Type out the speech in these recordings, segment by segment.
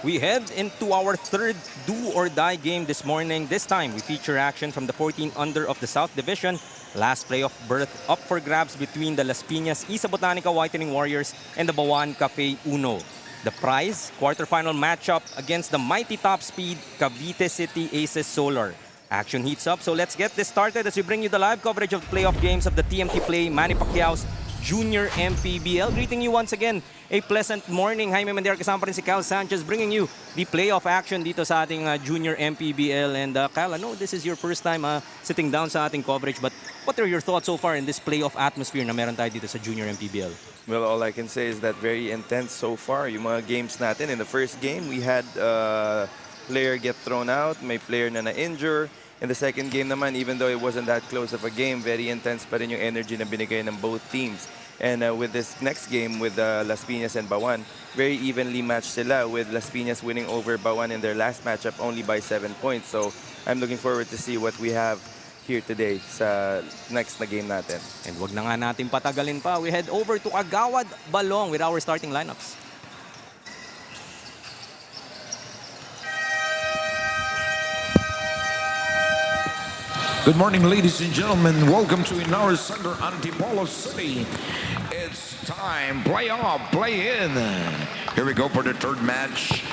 We head into our third do-or-die game this morning. This time, we feature action from the 14 under of the South Division. Last playoff berth up for grabs between the Las Piñas Isa Botanica Whitening Warriors and the Bauan 14U. The prize, quarterfinal matchup against the mighty top speed Cavite City Aces Solar. Action heats up, so let's get this started as we bring you the live coverage of the playoff games of the TMT Play Manny Pacquiao's Junior MPBL. Greeting you once again, a pleasant morning. Jaime Mendera, kasama pa rin si Kyle Sanchez, bringing you the playoff action dito sa ating Junior MPBL. And Kyle, I know this is your first time sitting down sa ating coverage, but what are your thoughts so far in this playoff atmosphere na meron tayo dito sa Junior MPBL? Well, all I can say is that very intense so far. Yung mga games natin, in the first game, we had player get thrown out, may player na na-injure. In the second game naman, even though it wasn't that close of a game, very intense pa rin yung energy na binigay ng both teams. And with this next game with Las Piñas and Bauan, very evenly matched sila, with Las Piñas winning over Bauan in their last matchup only by 7 points. So I'm looking forward to see what we have here today sa next na game natin. And wag na nga natin patagalin pa. We head over to Agawad Balong with our starting lineups. Good morning, ladies and gentlemen. Welcome to Ynares Center, Antipolo City. It's time. Play off, play in. Here we go for the third match.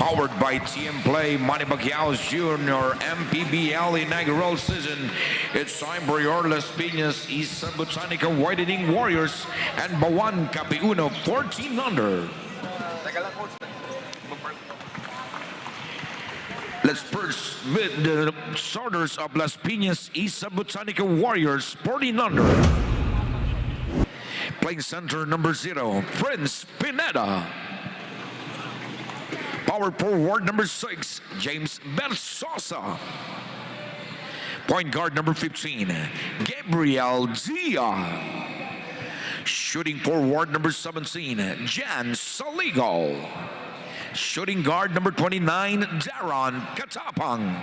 Powered by TM Play, Manny Pacquiao's Junior MPBL inaugural season. It's time for your Las Piñas Isa Botanica Whitening Warriors and Bauan 14U 14 under. Let's first meet the starters of Las Piñas Isa Botanica Warriors 14 under. Playing center number 0, Prince Pineda. Power forward number 6, James Bersosa. Point guard number 15, Gabriel Dia. Shooting forward number 17, Jan Saligo. Shooting guard number 29, Daron Katapang.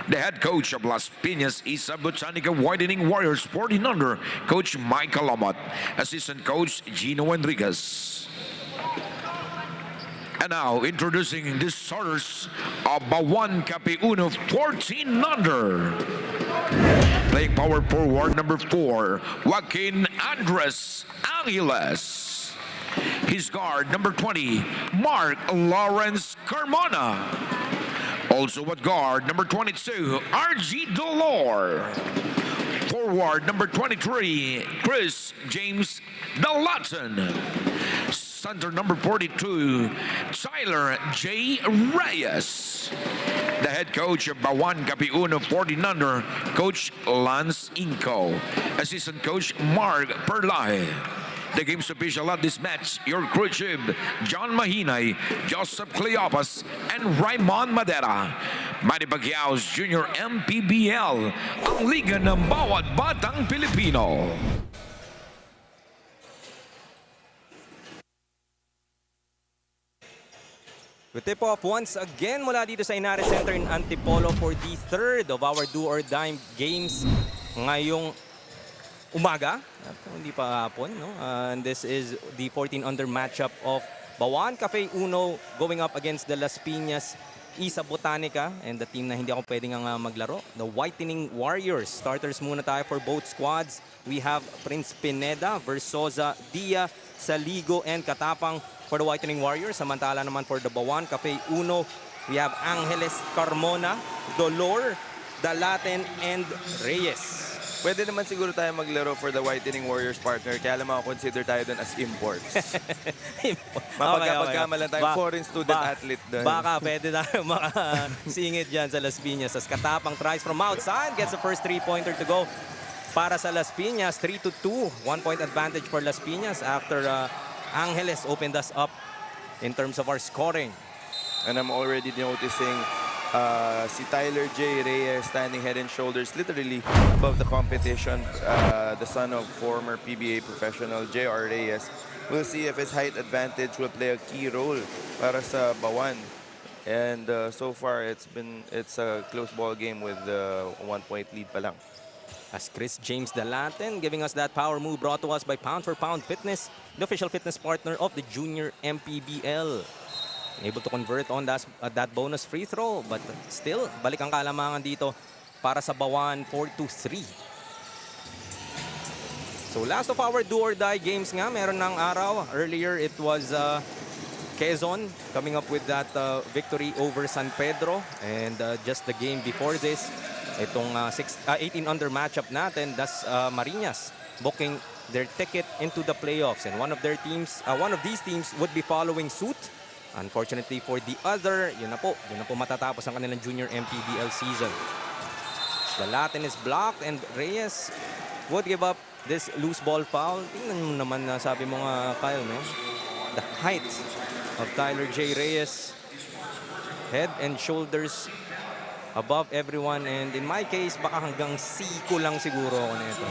The head coach of Las Piñas Isa Botanica Whitening Warriors 14 under, Coach Michael Lomot. Assistant coach Gino Enriquez. And now introducing the starters of Bauan 14U 14 under. Playing power forward number 4, Joaquin Andres Angeles. His guard, number 20, Mark Lawrence Carmona. Also at guard, number 22, RG Dolor. Forward, number 23, Chris James Dalaton. Center, number 42, Tyler J. Reyes. The head coach of Bauan 14U 14 under, Coach Lance Inco. Assistant coach, Mark Perlahe. The game's official of this match, your crew chief, John Mahinay, Joseph Cleopas, and Raymond Madera. Manny Pacquiao's Junior MPBL, ang liga ng bawat batang Pilipino. We tip off once again mula dito sa Ynares Center in Antipolo for the third of our do-or-die games ngayong umaga, hindi pa hapon, no? And this is the 14 under matchup of Bauan 14U going up against the Las Piñas Isa Botanica and the team na hindi ako pwedeng maglaro, the Whitening Warriors. Starters muna tayo for both squads. We have Prince Pineda, Versosa, Dia, Saligo, and Katapang for the Whitening Warriors. Samantala naman for the Bauan 14U, we have Angeles Carmona, Dolor, Dalaten, and Reyes. Pwede naman siguro tayo maglaro for the Whitening Warriors partner, kaya alam ako consider tayo doon as imports. Mapagkamalan tayo, foreign student athlete doon. Baka pwede tayo makasingit dyan sa Las Piñas. As Katapang tries from outside, gets the first three-pointer to go para sa Las Piñas. 3-2, 1-point advantage for Las Piñas after Angeles opened us up in terms of our scoring. And I'm already noticing si Tyler J. Reyes standing head and shoulders literally above the competition. The son of former PBA professional J.R. Reyes. We'll see if his height advantage will play a key role para sa Bauan. And so far it's a close ball game with 1-point lead pa lang. As Chris James Dalaten giving us that power move brought to us by Pound for Pound Fitness, the official fitness partner of the Junior MPBL. Able to convert on that bonus free throw, but still, balik ang kalamangan dito para sa Bauan 4-3. So last of our do or die games nga, meron ng araw. Earlier, it was Quezon coming up with that victory over San Pedro. And just the game before this, itong 18 under matchup natin, that's Marinas booking their ticket into the playoffs. And one of these teams would be following suit. Unfortunately for the other, yun na po matatapos ang kanilang junior MPBL season. The Latin is blocked and Reyes would give up this loose ball foul. Tingnan mo naman na sabi mo nga, Kyle, no? The height of Tyler J. Reyes. Head and shoulders above everyone. And in my case, baka hanggang siko lang siguro ako nito.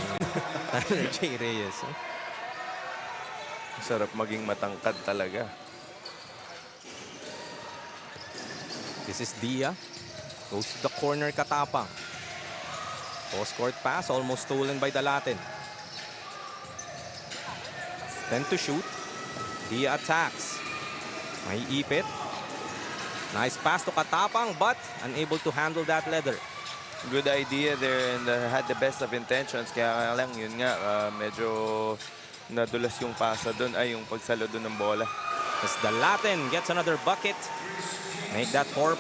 Tyler J. Reyes. Sarap maging matangkad talaga. This is Dia. Goes to the corner, Katapang. Post-court pass, almost stolen by the Latin. 10 to shoot. Dia attacks. May ipit. Nice pass to Katapang, but unable to handle that leather. Good idea there and had the best of intentions. Kaya lang, yun nga, medyo nadulas yung pasa doon, yung pagsalo doon ng bola. As the Latin gets another bucket. Make that 4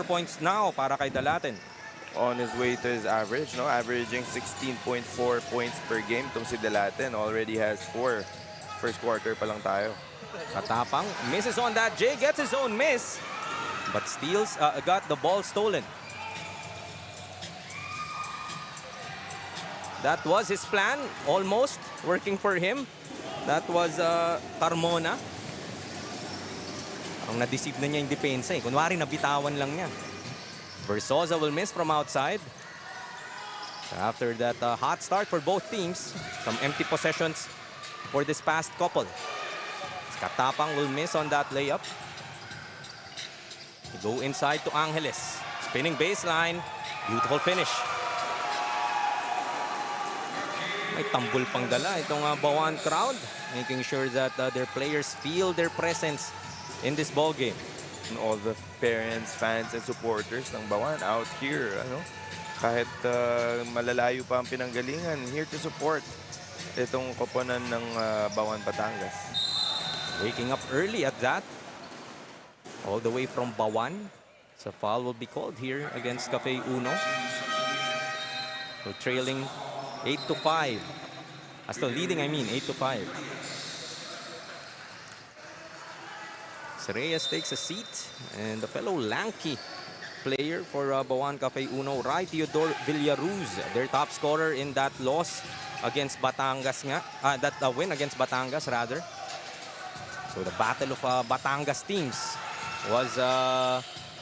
points now para kay the Latin. On his way to his average, no? Averaging 16.4 points per game. Itong si Latin already has 4. First quarter pa lang tayo. Katapang misses on that. Jay gets his own miss, but steals, got the ball stolen. That was his plan, almost working for him. That was Carmona. Ang na-deceive na niya yung depensa eh. Kunwari, nabitawan lang niya. Versosa will miss from outside. After that hot start for both teams, some empty possessions for this past couple. Katapang will miss on that layup. To go inside to Angeles. Spinning baseline. Beautiful finish. May tambol pang dala itong Bauan crowd. Making sure that their players feel their presence in this ball game. And all the parents, fans, and supporters ng Bauan out here, kahit malalayo pa ang pinanggalingan, here to support itong koponan ng Bauan Batangas. Waking up early at that. All the way from Bauan. So foul will be called here against Cafe Uno. So trailing 8-5. Still leading, 8-5. Reyes takes a seat, and the fellow lanky player for Bauan Cafe Uno, Rai Teodor Villaruz, their top scorer in that loss against Batangas nga, that win against Batangas rather. So the battle of Batangas teams was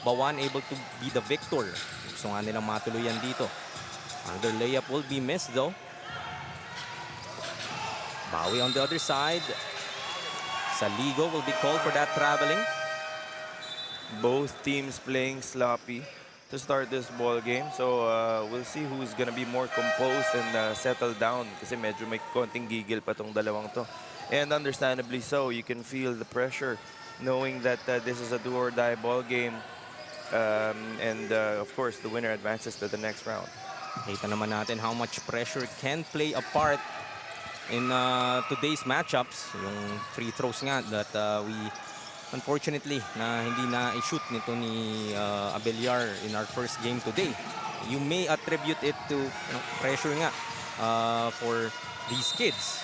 Bauan able to be the victor. Gusto nga nilang matuluyan dito. Another layup will be missed though. Bawi on the other side. Saligo will be called for that traveling. Both teams playing sloppy to start this ball game. So we'll see who's gonna be more composed and settle down. Kasi medyo may konting gigil pa tong dalawang to. And understandably so, you can feel the pressure knowing that this is a do-or-die ball game. And of course, the winner advances to the next round. Kita naman natin how much pressure can play a part in today's matchups. Yung free throws nga that we unfortunately na hindi na i-shoot nito ni Abellar in our first game today. You may attribute it to pressure nga for these kids.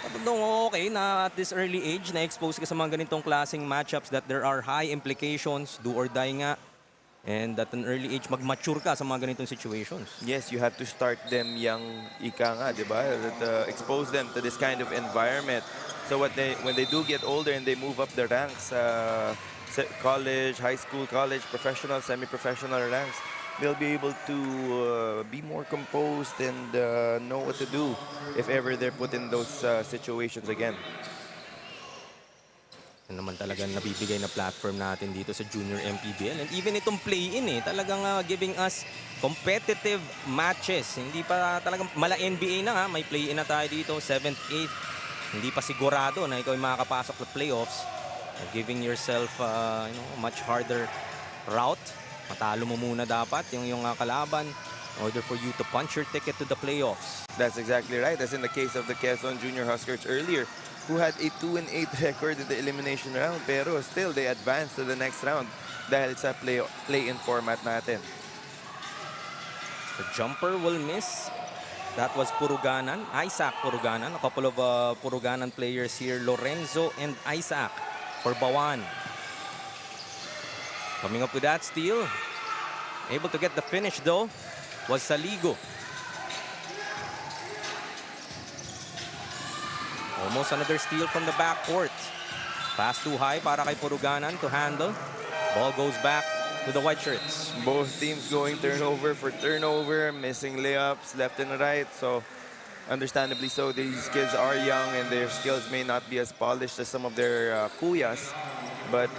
Okay na at this early age na-expose ka sa mga ganitong klaseng matchups that there are high implications, do or die nga. And at an early age, mag-mature ka sa mga ganitong situations. Yes, you have to start them young, ika nga, di ba? Expose them to this kind of environment. So when they do get older and they move up the ranks, college, high school, college, professional, semi-professional ranks, they'll be able to be more composed and know what to do if ever they're put in those situations again. Yan naman talagang nabibigay na platform natin dito sa Junior MPBL. And even itong play-in talagang giving us competitive matches. Hindi pa talagang mala NBA na nga, may play-in na tayo dito, 7th, 8th. Hindi pa sigurado na ikaw ay makakapasok sa playoffs. Giving yourself a much harder route. Matalo mo muna dapat yung kalaban in order for you to punch your ticket to the playoffs. That's exactly right. As in the case of the Quezon Junior Huskers earlier, who had a 2-8 record in the elimination round, pero still they advanced to the next round dahil sa play-in format natin. The jumper will miss. That was Puruganan, Isaac Puruganan. A couple of Puruganan players here, Lorenzo and Isaac for Bauan. Coming up with that steal. Able to get the finish though was Saligo. Almost another steal from the backcourt. Pass too high para kay Puruganan to handle. Ball goes back to the white shirts. Both teams going turnover for turnover, missing layups left and right. So understandably so, these kids are young and their skills may not be as polished as some of their kuyas. But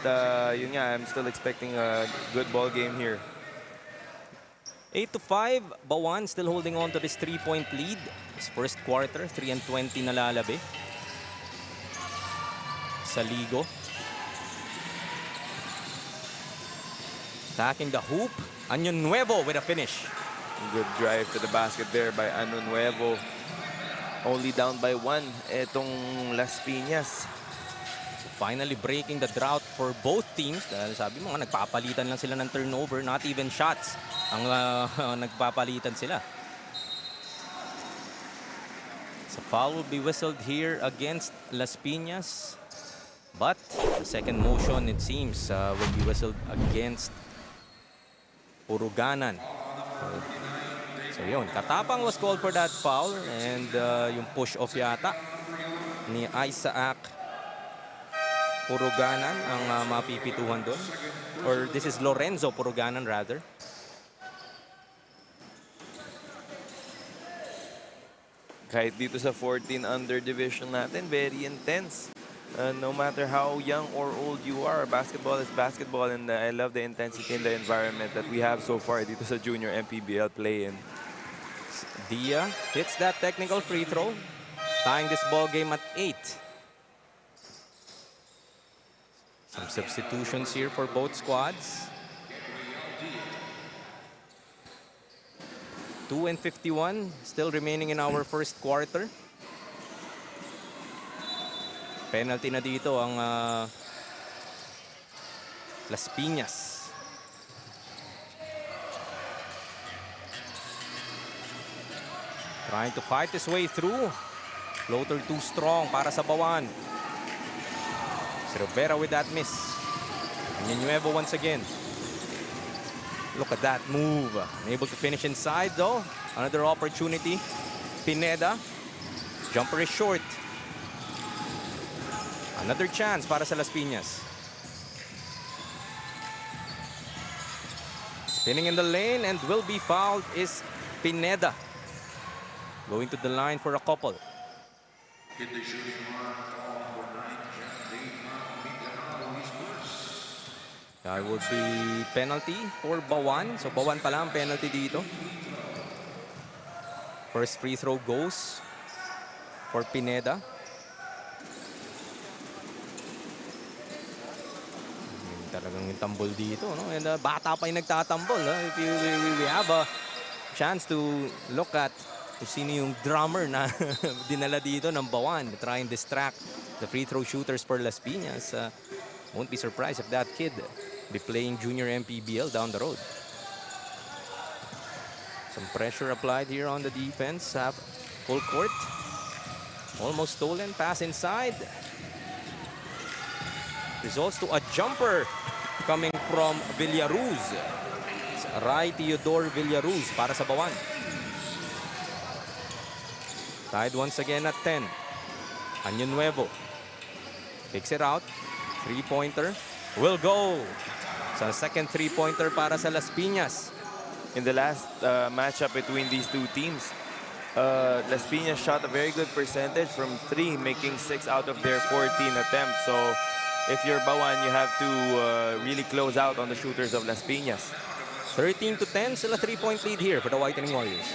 yun nga, I'm still expecting a good ball game here. 8-5, Bauan still holding on to this 3-point lead. This first quarter, 3-20 na lalabi. Saligo. Attacking the hoop. Año Nuevo with a finish. Good drive to the basket there by Ano Nuevo. Only down by 1 etong Las Piñas. Finally breaking the drought for both teams. Dahil sabi mo nga, nagpapalitan lang sila ng turnover. Not even shots ang nagpapalitan sila. So foul will be whistled here against Las Piñas. But the second motion, it seems, will be whistled against Puruganan. So yun, Katapang was called for that foul. And yung push-off yata ni Isaac Puruganan ang mapipituhan doon. Or this is Lorenzo Puruganan rather. Kahit dito sa 14 under division natin, very intense. No matter how young or old you are, basketball is basketball, and I love the intensity and the environment that we have so far dito sa junior MPBL play-in. Dia hits that technical free throw, tying this ball game at 8. Some substitutions here for both squads. 2:51 still remaining in our first quarter. Penalty na dito ang Las Piñas. Trying to fight his way through. Floater too strong para sa Bauan. Si Rivera with that miss. Nuevo once again. Look at that move. Able to finish inside though. Another opportunity. Pineda. Jumper is short. Another chance para sa Las Piñas. Spinning in the lane and will be fouled is Pineda. Going to the line for a couple. That would be penalty for Bauan. So Bauan pala ang penalty dito. First free throw goes for Pineda. Talagang yung tambol dito, no? And bata pa yung nagtatambol. If we have a chance to look at kung sino yung drummer na dinala dito ng Bauan. Try and distract the free throw shooters for Las Piñas. Won't be surprised if that kid be playing junior MPBL down the road. Some pressure applied here on the defense. Full court. Almost stolen. Pass inside. Results to a jumper coming from Villaruz. It's Ray Teodor Villaruz para sa Bauan. Tied once again at 10. Año Nuevo. Takes it out. Three-pointer. Will go. Sa second three-pointer para sa Las Piñas. In the last matchup between these two teams, Las Piñas shot a very good percentage from 3, making 6 out of their 14 attempts. So if you're Bauan, you have to really close out on the shooters of Las Piñas. 13-10, still a three-point lead here for the Whitening Warriors.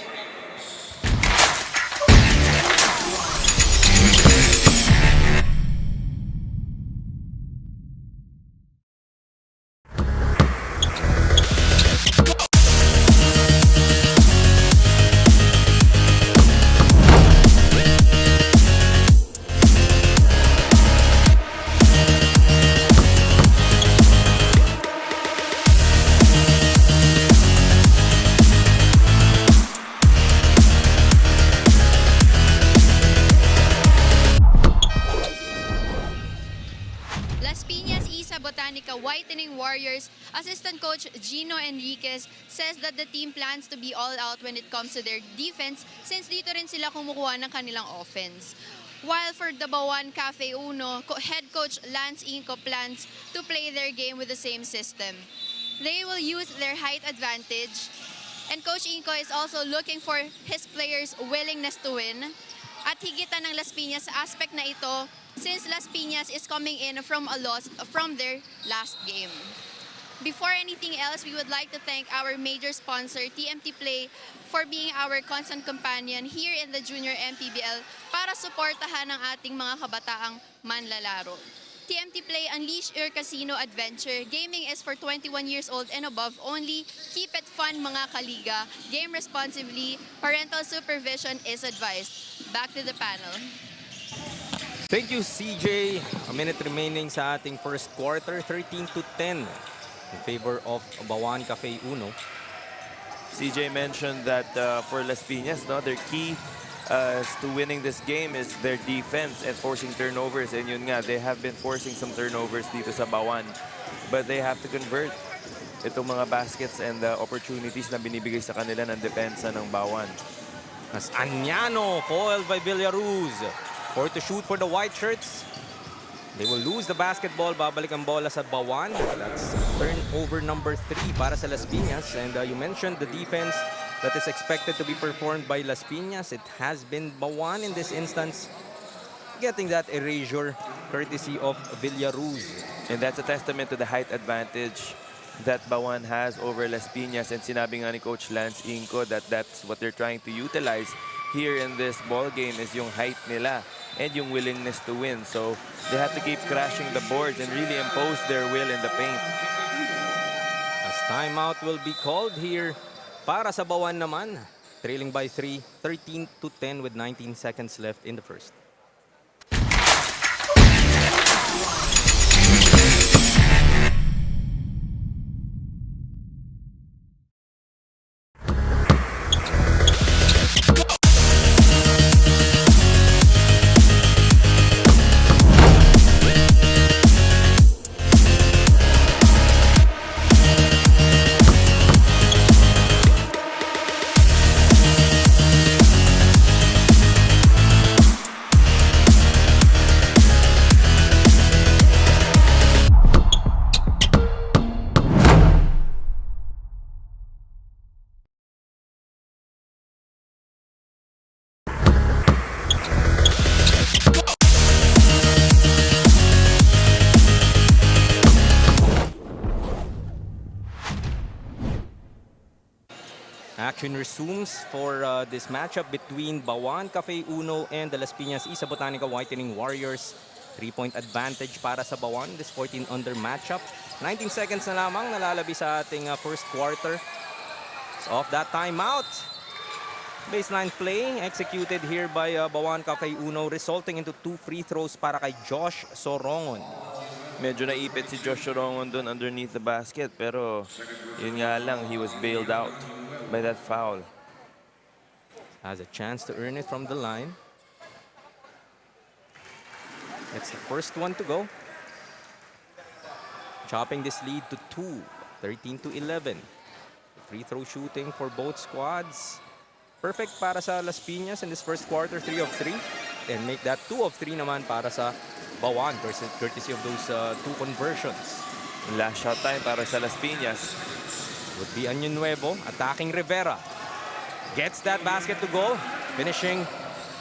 players, assistant coach Gino Enriquez says that the team plans to be all out when it comes to their defense since dito rin sila kumukuha ng kanilang offense. While for the Bauan 14U, head coach Lance Inco plans to play their game with the same system. They will use their height advantage, and Coach Inco is also looking for his players' willingness to win. At higitan ng Las Piñas sa aspect na ito since Las Piñas is coming in from a loss from their last game. Before anything else, we would like to thank our major sponsor, TMT Play, for being our constant companion here in the Junior MPBL para suportahan ang ating mga kabataang manlalaro. TMT Play, unleash your casino adventure. Gaming is for 21 years old and above only. Keep it fun mga kaliga. Game responsibly. Parental supervision is advised. Back to the panel. Thank you, CJ. A minute remaining sa ating first quarter, 13-10 in favor of Bauan 14U. CJ mentioned that for Las Piñas, their key to winning this game is their defense and forcing turnovers. And yun nga, they have been forcing some turnovers dito sa Bauan. But they have to convert itong mga baskets and opportunities na binibigay sa kanila ng depensa ng Bauan. As Anyano, foiled by Villaruz. 4 to shoot for the white shirts. They will lose the basketball. Babalik ang bola sa Bauan. That's turnover number 3 para sa Las Piñas. And you mentioned the defense that is expected to be performed by Las Piñas. It has been Bauan in this instance getting that erasure courtesy of Villaruz. And that's a testament to the height advantage that Bauan has over Las Piñas. And sinabi nga ni Coach Lance Inco that that's what they're trying to utilize here in this ball game is yung height nila and yung willingness to win. So they have to keep crashing the boards and really impose their will in the paint. As timeout will be called here para sa Bauan naman. Trailing by 3, 13-10 with 19 seconds left in the first. Action resumes for this matchup between Bauan 14U and the Las Piñas Isa Botanica Whitening Warriors. 3-point advantage para sa Bauan, this 14-under matchup. 19 seconds na lamang nalalabi sa ating first quarter. So off that timeout. Baseline play executed here by Bauan 14U, resulting into 2 free throws para kay Josh Sorongon. Medyo naipit si Josh Sorongon doon underneath the basket, pero yun nga lang, he was bailed out by that foul. Has a chance to earn it from the line. It's the first one to go. Chopping this lead to 2, 13-11. Free throw shooting for both squads. Perfect para sa Las Piñas in this first quarter, 3 of 3. And make that 2 of 3 naman para sa Bauan, courtesy of those 2 conversions. Last shot time para sa Las Piñas would be Año Nuevo, attacking Rivera. Gets that basket to go, finishing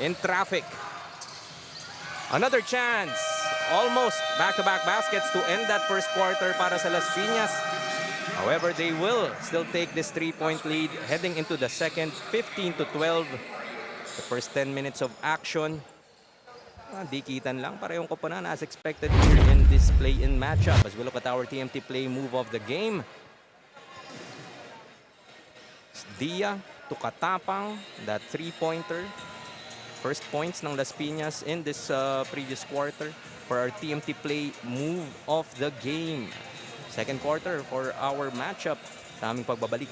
in traffic. Another chance. Almost back-to-back baskets to end that first quarter para sa Las Piñas. However, they will still take this 3-point lead heading into the second, 15-12. The first 10 minutes of action. Dikitan lang, parehong koponan as expected here in this play-in matchup. As we look at our TMT Play move of the game. Dia to Katapang, that 3-pointer. First points ng Las Piñas in this previous quarter for our TMT Play move of the game. Second quarter for our matchup sa aming pagbabalik.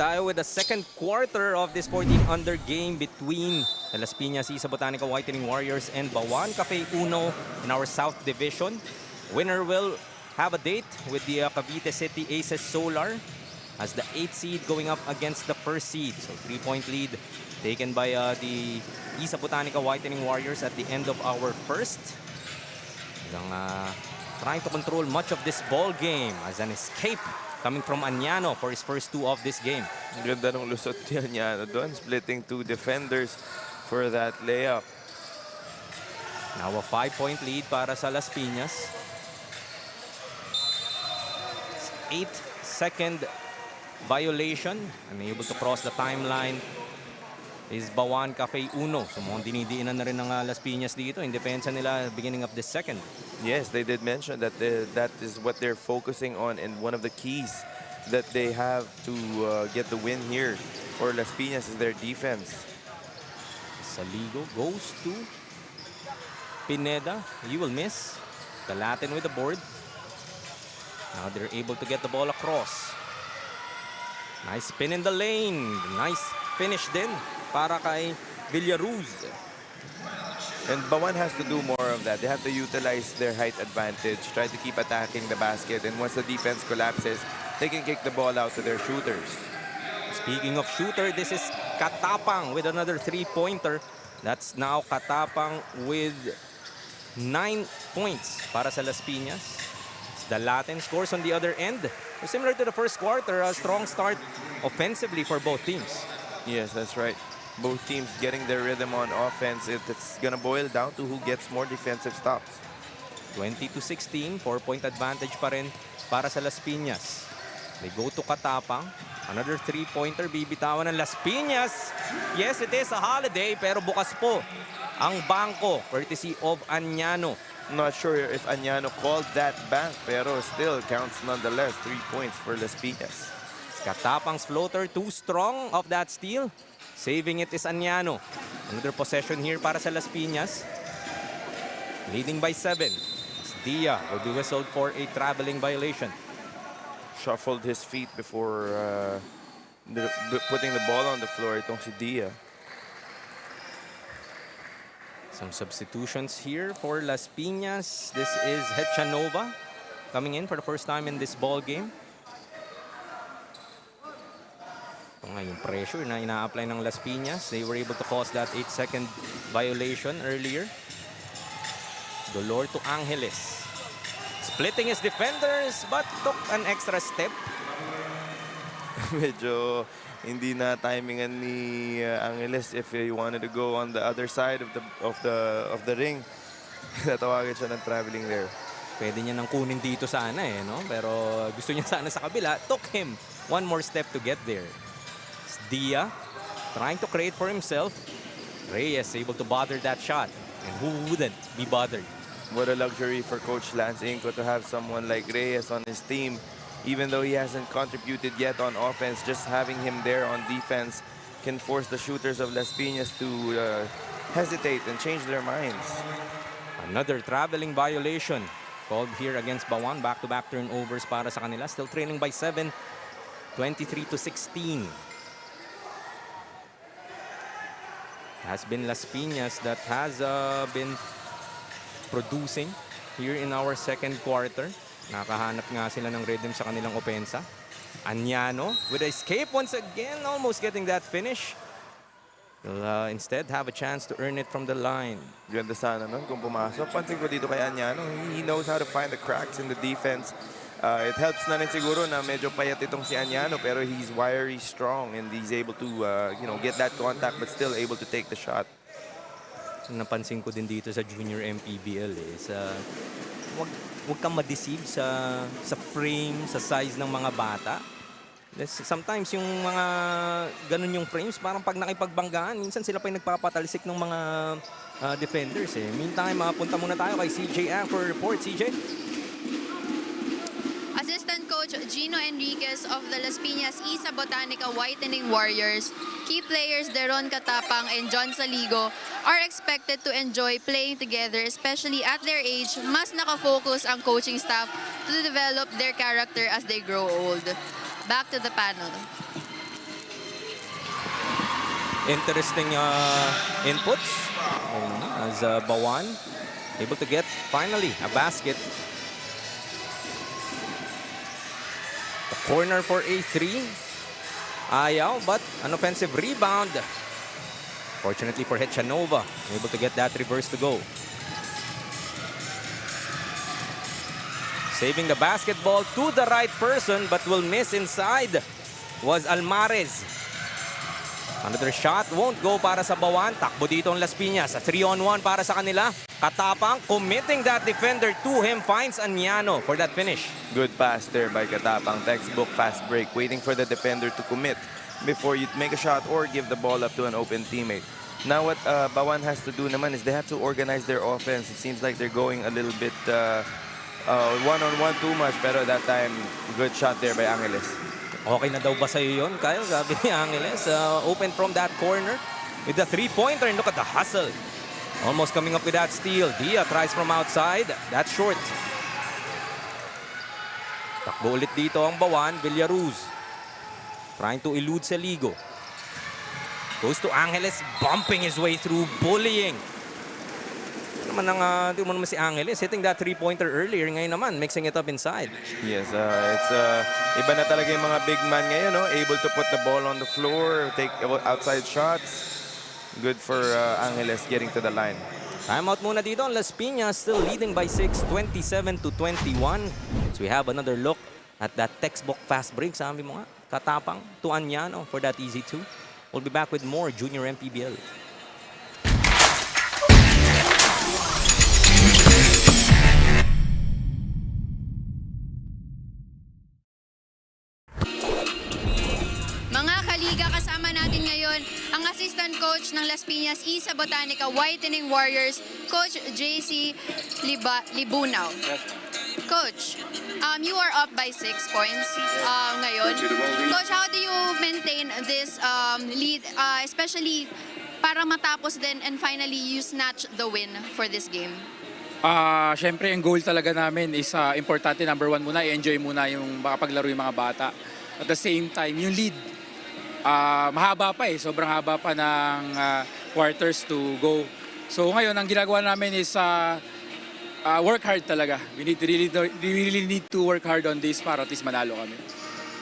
tayo with the second quarter of this 14 under game between the Las Piñas Isa Botanica Whitening Warriors and Bauan Cafe Uno in our South Division. Winner will have a date with the Cavite City Aces Solar as the 8th seed going up against the 1st seed. So 3-point lead taken by the Isa Botanica Whitening Warriors at the end of our first. Trying to control much of this ball game as an escape coming from Añano for his first 2 of this game. Ganda ng lusot ni Añano doon, splitting 2 defenders for that layup. Now a 5-point lead para sa Las Piñas. 8-second violation. Unable to cross the timeline is Bauan Cafe Uno. So mukhang dinidiinan na rin ng Las Piñas dito. In depensa nila beginning of the second. Yes, they did mention that that is what they're focusing on, and one of the keys that they have to get the win here for Las Piñas is their defense. Saligo goes to Pineda. He will miss. The Latin with the board. Now they're able to get the ball across. Nice spin in the lane. Nice finish din para kay Villaruz. And Bauan has to do more of that. They have to utilize their height advantage, try to keep attacking the basket, and once the defense collapses, they can kick the ball out to their shooters. Speaking of shooter, this is Katapang with another 3-pointer. That's now Katapang with 9 points para sa Las Piñas. The Latin scores on the other end. Similar to the first quarter, a strong start offensively for both teams. Yes, that's right. Both teams getting their rhythm on offense. It's going to boil down to who gets more defensive stops. 20-16, 4-point advantage pa rin para sa Las Piñas. They go to Katapang. Another 3-pointer bibitawan ng Las Piñas. Yes, it is a holiday pero bukas po ang bangko courtesy of Añano. Not sure if Añano called that bank, pero still counts nonetheless. 3 points for Las Piñas. Katapang's floater too strong of that steal. Saving it is Añano. Another possession here para sa Las Piñas. Leading by 7. Dia will be whistled for a traveling violation. Shuffled his feet before putting the ball on the floor. Itong si Dia. Some substitutions here for Las Piñas. This is Hechanova coming in for the first time in this ball game. Ito nga yung pressure na ina-apply ng Las Piñas. They were able to cause that 8-second violation earlier. Dolor to Angeles. Splitting his defenders but took an extra step. Medyo hindi na timingan ni Angeles if he wanted to go on the other side of the ring. Natawagan siya ng traveling there. Pwede niya nang kunin dito sana no? Pero gusto niya sana sa kabila. Took him one more step to get there. Dia trying to create for himself. Reyes able to bother that shot. And who wouldn't be bothered? What a luxury for Coach Lance Inco to have someone like Reyes on his team. Even though he hasn't contributed yet on offense, just having him there on defense can force the shooters of Las Piñas to hesitate and change their minds. Another traveling violation called here against Bauan. Back-to-back turnovers para sa kanila. Still trailing by 7. 23-16. Has been Las Piñas that has been producing here in our second quarter. Nakahanap nga sila ng rhythm sa kanilang opensa. Añano with a escape once again, almost getting that finish. Will instead have a chance to earn it from the line. Ganda sana nun kung pumasok. Pansin ko dito kay Añano, he knows how to find the cracks in the defense. It helps na rin siguro na medyo payat itong si Añano, pero he's wiry, strong, and he's able to get that contact but still able to take the shot. So, napansin ko din dito sa junior MPBL is wag kang ma-deceive sa frame, sa size ng mga bata. Sometimes yung mga ganun yung frames, parang pag nakipagbanggaan, minsan sila pa yung nagpapatalisik ng mga defenders. Meantime, punta muna tayo kay CJ Ang for a report. CJ? Assistant Coach Gino Enriquez of the Las Piñas Isa Botanica Whitening Warriors, key players Deron Katapang and John Saligo are expected to enjoy playing together, especially at their age. Mas nakafocus ang coaching staff to develop their character as they grow old. Back to the panel. interesting inputs as Bauan able to get finally a basket. The corner for A3. Ayaw, but an offensive rebound. Fortunately for Hechanova, able to get that reverse to go. Saving the basketball to the right person, but will miss inside was Almares. Another shot won't go para sa Bauan. Takbo dito ang Las Piñas. A 3-on-1 para sa kanila. Katapang committing that defender to him. Finds Anyano for that finish. Good pass there by Katapang. Textbook fast break. Waiting for the defender to commit before you make a shot or give the ball up to an open teammate. Now what Bauan has to do naman is they have to organize their offense. It seems like they're going a little bit one-on-one too much. Pero that time, good shot there by Angeles. Okay na daw ba sa'yo yun, Kyle? Sabi ni Angeles. Open from that corner with the three-pointer. And look at the hustle. Almost coming up with that steal. Dia tries from outside. That's short. Takbo ulit dito ang Bauan. Villaruz trying to elude Seligo. Goes to Angeles. Bumping his way through. Bullying. Di mo naman si Angeles hitting that three-pointer earlier. Ngayon naman, mixing it up inside. Yes, it's iba na talaga yung mga big man ngayon, no? Able to put the ball on the floor, take outside shots. Good for Angeles getting to the line. Timeout muna dito. Las Piñas still leading by 6, 27-21. So we have another look at that textbook fast break. Sabi mo nga, Katapang to Anyano for that easy two. We'll be back with more Junior MPBL. Mga kaliga, kasama natin ngayon ang assistant coach ng Las Piñas Isa Botanica Whitening Warriors, Coach JC Libunaw. Coach, you are up by 6 points ngayon. Coach, how do you maintain this lead, especially para matapos din and finally you snatch the win for this game? Siyempre, ang goal talaga namin is importante, number one muna, i-enjoy muna yung makapaglaro yung mga bata. At the same time, yung lead, mahaba pa sobrang haba pa ng quarters to go. So ngayon, ang ginagawa namin is work hard talaga. We really need to work hard on this para at least manalo kami.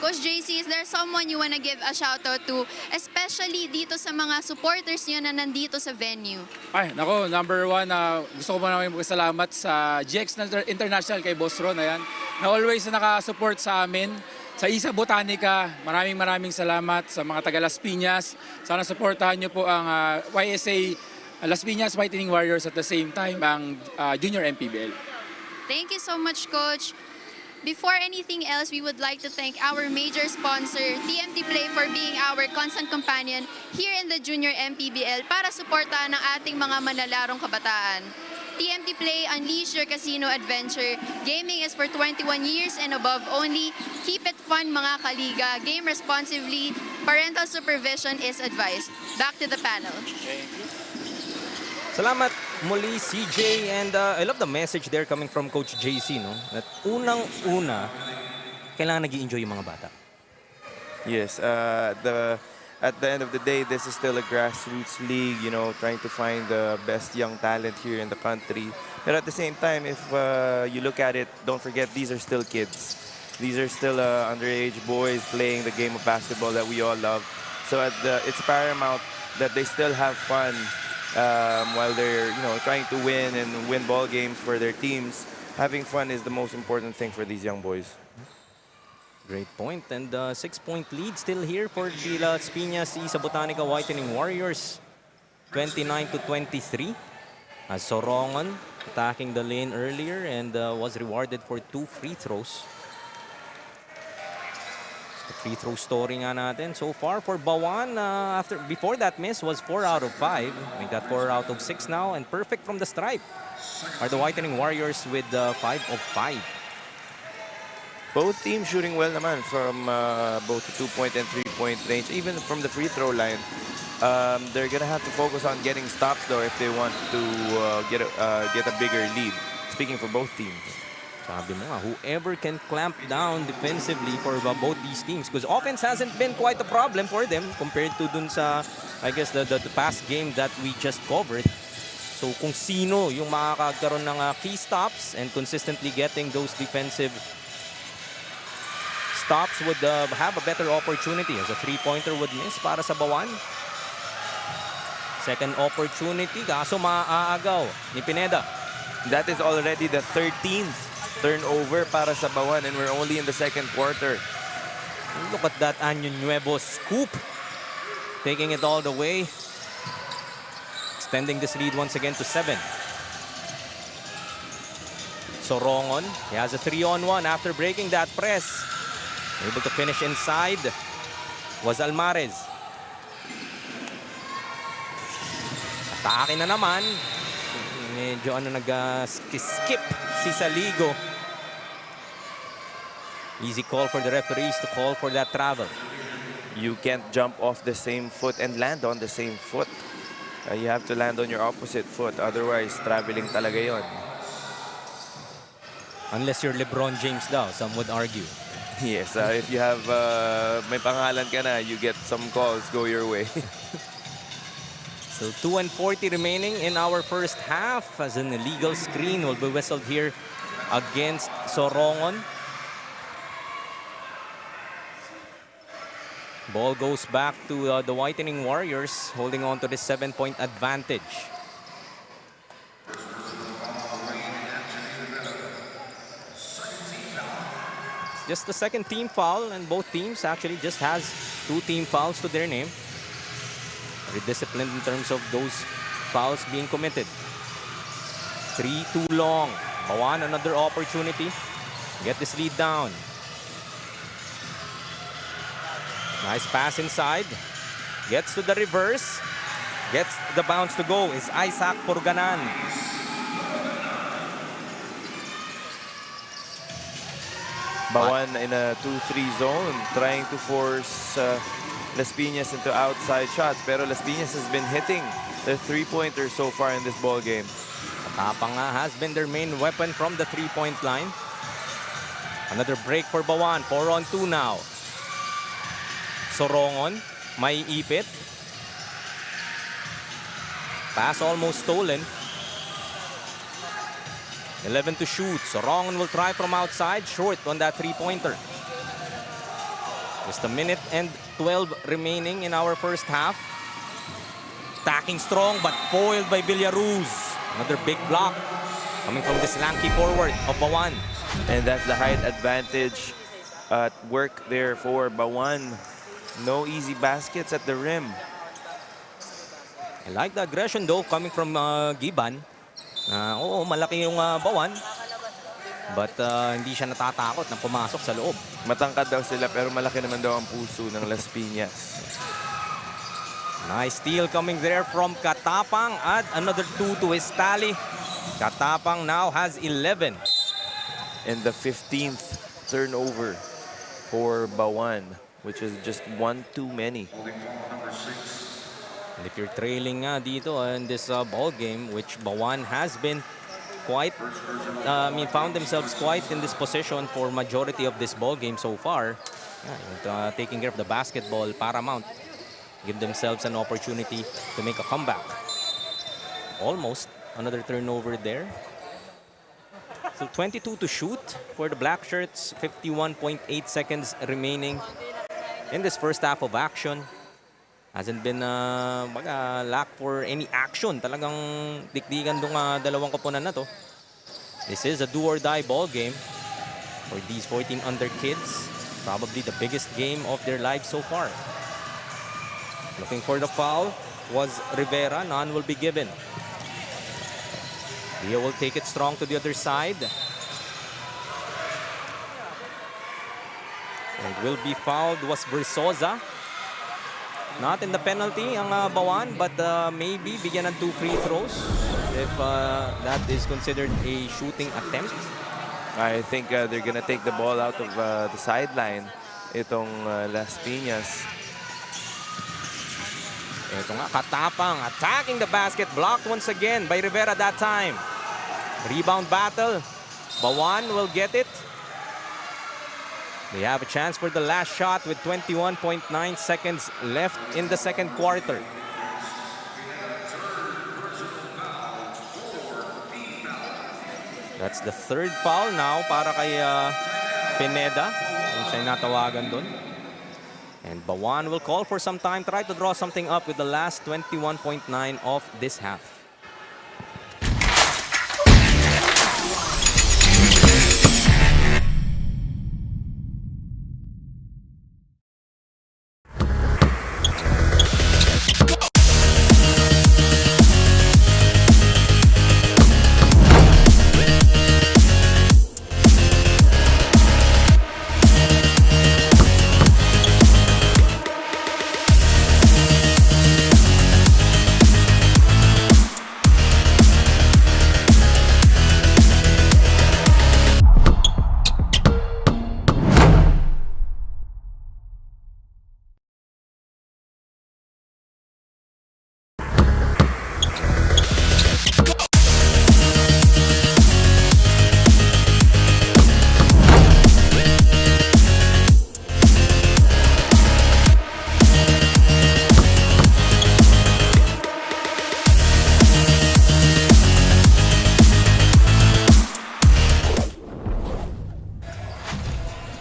Coach JC, is there someone you wanna give a shoutout to, especially dito sa mga supporters niyo na nandito sa venue? Ay, nako, number one, gusto ko muna magpasalamat sa GX International kay Boss Ron, ayan, na always nakasupport sa amin. Sa Isa Botanica, maraming salamat sa mga taga Las Piñas. Sana supportahan niyo po ang YSA Las Piñas Whitening Warriors at the same time ang Junior MPBL. Thank you so much, Coach. Before anything else, we would like to thank our major sponsor, TMT Play, for being our constant companion here in the Junior MPBL para suportahan ang ating mga manalarong kabataan. TMT Play, unleash your casino adventure. Gaming is for 21 years and above only. Keep it fun, mga kaliga. Game responsibly. Parental supervision is advised. Back to the panel. Salamat muli, CJ. And I love the message there coming from Coach JC, no? That unang-una, kailangan nag-i-enjoy yung mga bata. Yes, at the end of the day, this is still a grassroots league, you know, trying to find the best young talent here in the country. But at the same time, if you look at it, don't forget, these are still kids. These are still underage boys playing the game of basketball that we all love. So it's paramount that they still have fun while they're, you know, trying to win and win ball games for their teams. Having fun is the most important thing for these young boys. Great point. And 6-point lead still here for the Las Piñas Isa Botanica Whitening Warriors. 29-23. As Sorongan attacking the lane earlier and was rewarded for 2 free throws. The free throw story nga natin so far for Bauan. Before that miss was 4 out of 5. Make that 4 out of 6 now, and perfect from the stripe are the Whitening Warriors with 5 of 5. Both teams shooting well naman from both the 2-point and 3-point range. Even from the free throw line, they're gonna have to focus on getting stops though if they want to get a bigger lead. Speaking for both teams. Sabi mo nga, whoever can clamp down defensively for both these teams, because offense hasn't been quite a problem for them compared to dun sa, I guess, the past game that we just covered. So kung sino yung makakagkaroon ng key stops and consistently getting those defensive stops would have a better opportunity, as a three-pointer would miss para sa Bauan. Second opportunity, kaso maaagaw ni Pineda. That is already the 13th turnover para sa Bauan, and we're only in the second quarter. Look at that Año Nuevo scoop. Taking it all the way. Extending this lead once again to 7. Sorongon, he has a 3-on-1 after breaking that press. Able to finish inside was Almares. Atake na naman. Medyo nag-skip si Saligo. Easy call for the referees to call for that travel. You can't jump off the same foot and land on the same foot. You have to land on your opposite foot. Otherwise, traveling talaga yon. Unless you're LeBron James daw, some would argue. Yes, if you have, may pangalan ka na, you get some calls, go your way. So 2:40 remaining in our first half, as an illegal screen will be whistled here against Sorongon. Ball goes back to the Whitening Warriors, holding on to this 7-point advantage. Just the second team foul, and both teams actually just has 2 team fouls to their name. Very disciplined in terms of those fouls being committed. 3 too long. Bauan, another opportunity. Get this lead down. Nice pass inside. Gets to the reverse. Gets the bounce to go is Isaac Purganan. Bauan in a 2-3 zone, trying to force Las Piñas into outside shots. Pero Las Piñas has been hitting the three-pointer so far in this ball game. Katapang has been their main weapon from the three-point line. Another break for Bauan. 4-on-2 now. Sorongon, may ipit. Pass almost stolen. 11 to shoot. Sorongon will try from outside. Short on that three-pointer. Just a minute and 12 remaining in our first half. Attacking strong but foiled by Villaruz. Another big block coming from this lanky forward of Bauan. And that's the height advantage at work there for Bauan. No easy baskets at the rim. I like the aggression though coming from Giban. Oo, malaki yung Bauan. But hindi siya natatakot na pumasok sa loob. Matangkad daw sila pero malaki naman daw ang puso ng Las Piñas. Nice steal coming there from Katapang. Add another 2 to his tally. Katapang now has 11. And the 15th turnover for Bauan, which is just one too many. And if you're trailing dito in this ball game, which Bauan has been quite, found themselves quite in this position for majority of this ball game so far. Yeah, taking care of the basketball, paramount. Give themselves an opportunity to make a comeback. Almost another turnover there. So 22 to shoot for the Black Shirts. 51.8 seconds remaining in this first half of action. Hasn't been lack for any action. Talagang dikdikan dong dalawang koponan na to. This is a do-or-die ball game for these 14 under kids. Probably the biggest game of their lives so far. Looking for the foul was Rivera. None will be given. Dia will take it strong to the other side. And will be fouled was Versosa. Not in the penalty ang Bauan, but maybe bigyan ng 2 free throws if that is considered a shooting attempt. I think they're gonna take the ball out of the sideline. Itong Las Piñas. Ito nga, Katapang attacking the basket. Blocked once again by Rivera that time. Rebound battle. Bauan will get it. They have a chance for the last shot with 21.9 seconds left in the second quarter. That's the third foul now para kay Pineda. Yung siya'y natawagan dun. And Bauan will call for some time, try to draw something up with the last 21.9 of this half.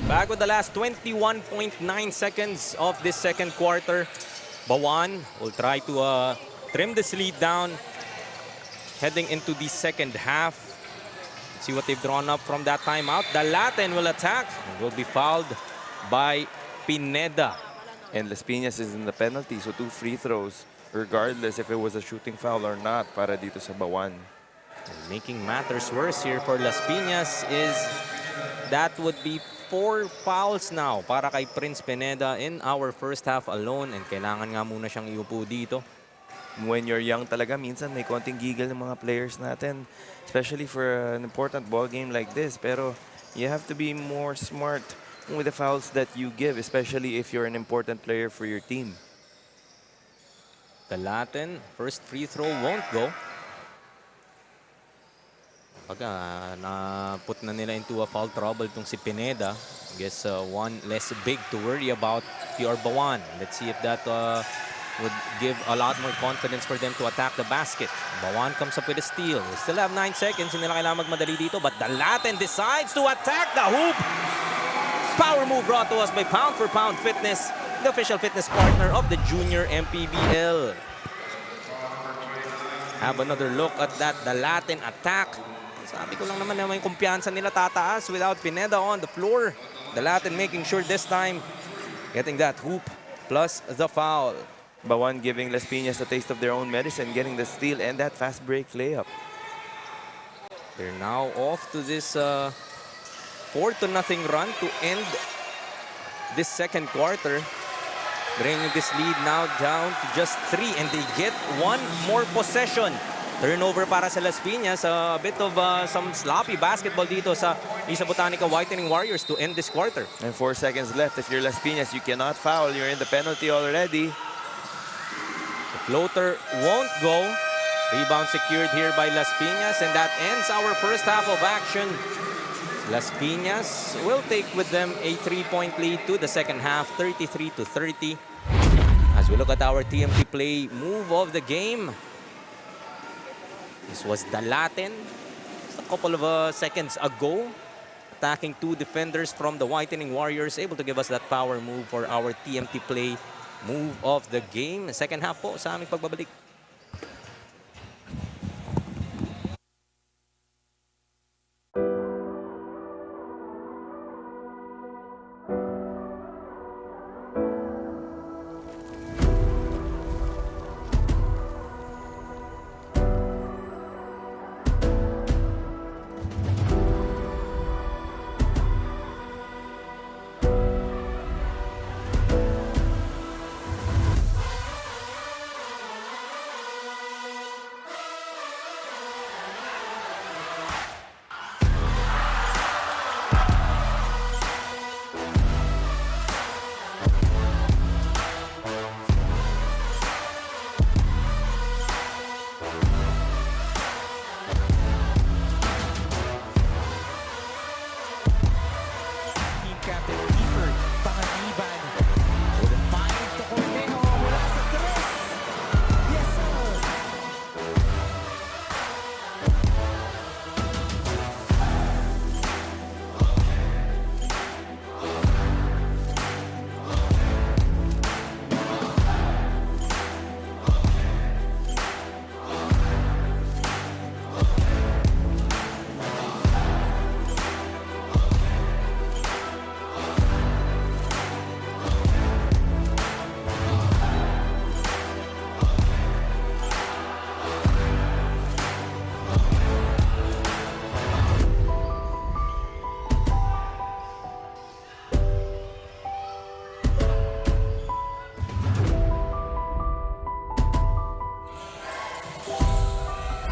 Back with the last 21.9 seconds of this second quarter. Bauan will try to trim this lead down heading into the second half. Let's see what they've drawn up from that timeout. The Latin will attack and will be fouled by Pineda. And Las Piñas is in the penalty, so 2 free throws, regardless if it was a shooting foul or not, para dito sa Bauan. And making matters worse here for Las Piñas is that would be 4 fouls now para kay Prince Pineda in our first half alone, and kailangan nga muna siyang iupo dito. When you're young talaga, minsan may konting giggle ng mga players natin, especially for an important ball game like this. Pero you have to be more smart with the fouls that you give, especially if you're an important player for your team. The Latin, first free throw won't go. Pagka na-put na nila into a foul trouble itong si Pineda. I guess one less big to worry about for Bauan. Let's see if that would give a lot more confidence for them to attack the basket. Bauan comes up with a steal. We still have 9 seconds. Hindi nila kailangan magmadali dito, but the Latin decides to attack the hoop. Power move brought to us by Pound for Pound Fitness, the official fitness partner of the Junior MPBL. Have another look at that, the Latin attack. Sabi ko lang naman na may kumpiyansa nila tataas without Pineda on the floor. The Latin making sure this time getting that hoop plus the foul. Bauan giving Las Piñas a taste of their own medicine, getting the steal and that fast break layup. They're now off to this 4-0 run to end this second quarter. Bringing this lead now down to just 3, and they get 1 more possession. Turnover para sa Las Piñas. A bit of some sloppy basketball dito sa Isa Botanica Whitening Warriors to end this quarter. And 4 seconds left. If you're Las Piñas, you cannot foul. You're in the penalty already. The floater won't go. Rebound secured here by Las Piñas, and that ends our first half of action. Las Piñas will take with them a 3-point lead to the second half, 33-30. As we look at our TMT play move of the game, this was the Latin just a couple of seconds ago, attacking 2 defenders from the Whitening Warriors, able to give us that power move for our TMT play move of the game. Second half po sa aming pagbabalik.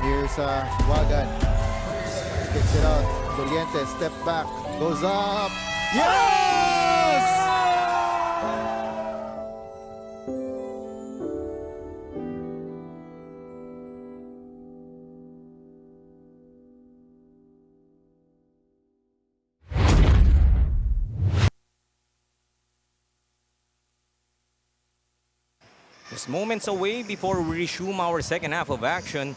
Here's Wagan. Kicks it out. Doliente, step back. Goes up. Yes! Just moments away before we resume our second half of action.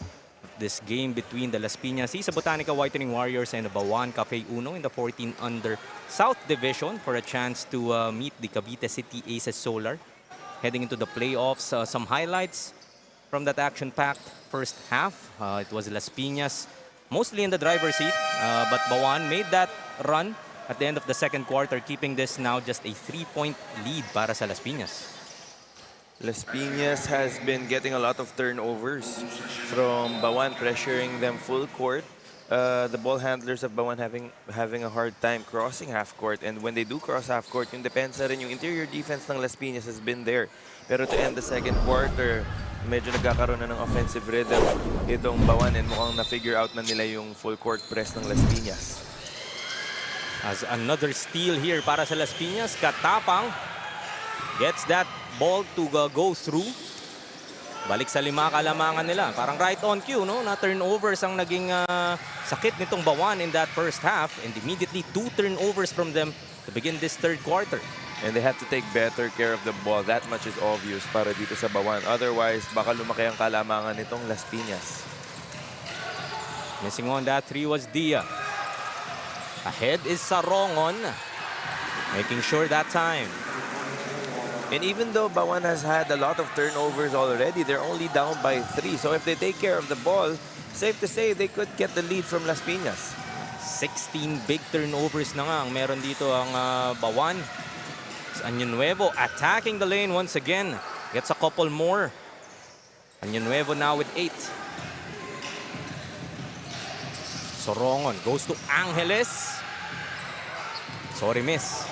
This game between the Las Piñas Isa Botanica Whitening Warriors and the Bauan Cafe Uno in the 14 under South Division for a chance to meet the Cavite City Aces Solar. Heading into the playoffs, some highlights from that action-packed first half. It was Las Piñas mostly in the driver's seat, but Bauan made that run at the end of the second quarter, keeping this now just a 3-point lead para sa Las Piñas. Las Piñas has been getting a lot of turnovers from Bauan pressuring them full court. The ball handlers of Bauan having a hard time crossing half court, and when they do cross half court, yung depensa rin, yung interior defense ng Las Piñas has been there. Pero to end the second quarter, medyo nagkakaroon na ng offensive rhythm itong Bauan, and mukhang na-figure out na nila yung full court press ng Las Piñas. As another steal here para sa Las Piñas, Katapang gets that ball to go through. Balik sa 5 kalamangan nila. Parang right on cue, no? Na turnovers ang naging sakit nitong Bauan in that first half. And immediately 2 turnovers from them to begin this third quarter. And they have to take better care of the ball. That much is obvious para dito sa Bauan. Otherwise, baka lumaki ang kalamangan nitong Las Piñas. Missing on that 3 was Dia. Ahead is Sarongon. Making sure that time. And even though Bauan has had a lot of turnovers already, they're only down by 3. So if they take care of the ball, safe to say they could get the lead from Las Piñas. 16 big turnovers na nga ang meron dito ang Bauan. Año Nuevo attacking the lane once again. Gets a couple more. Año Nuevo now with 8. Sorongon goes to Angeles. Sorry, miss.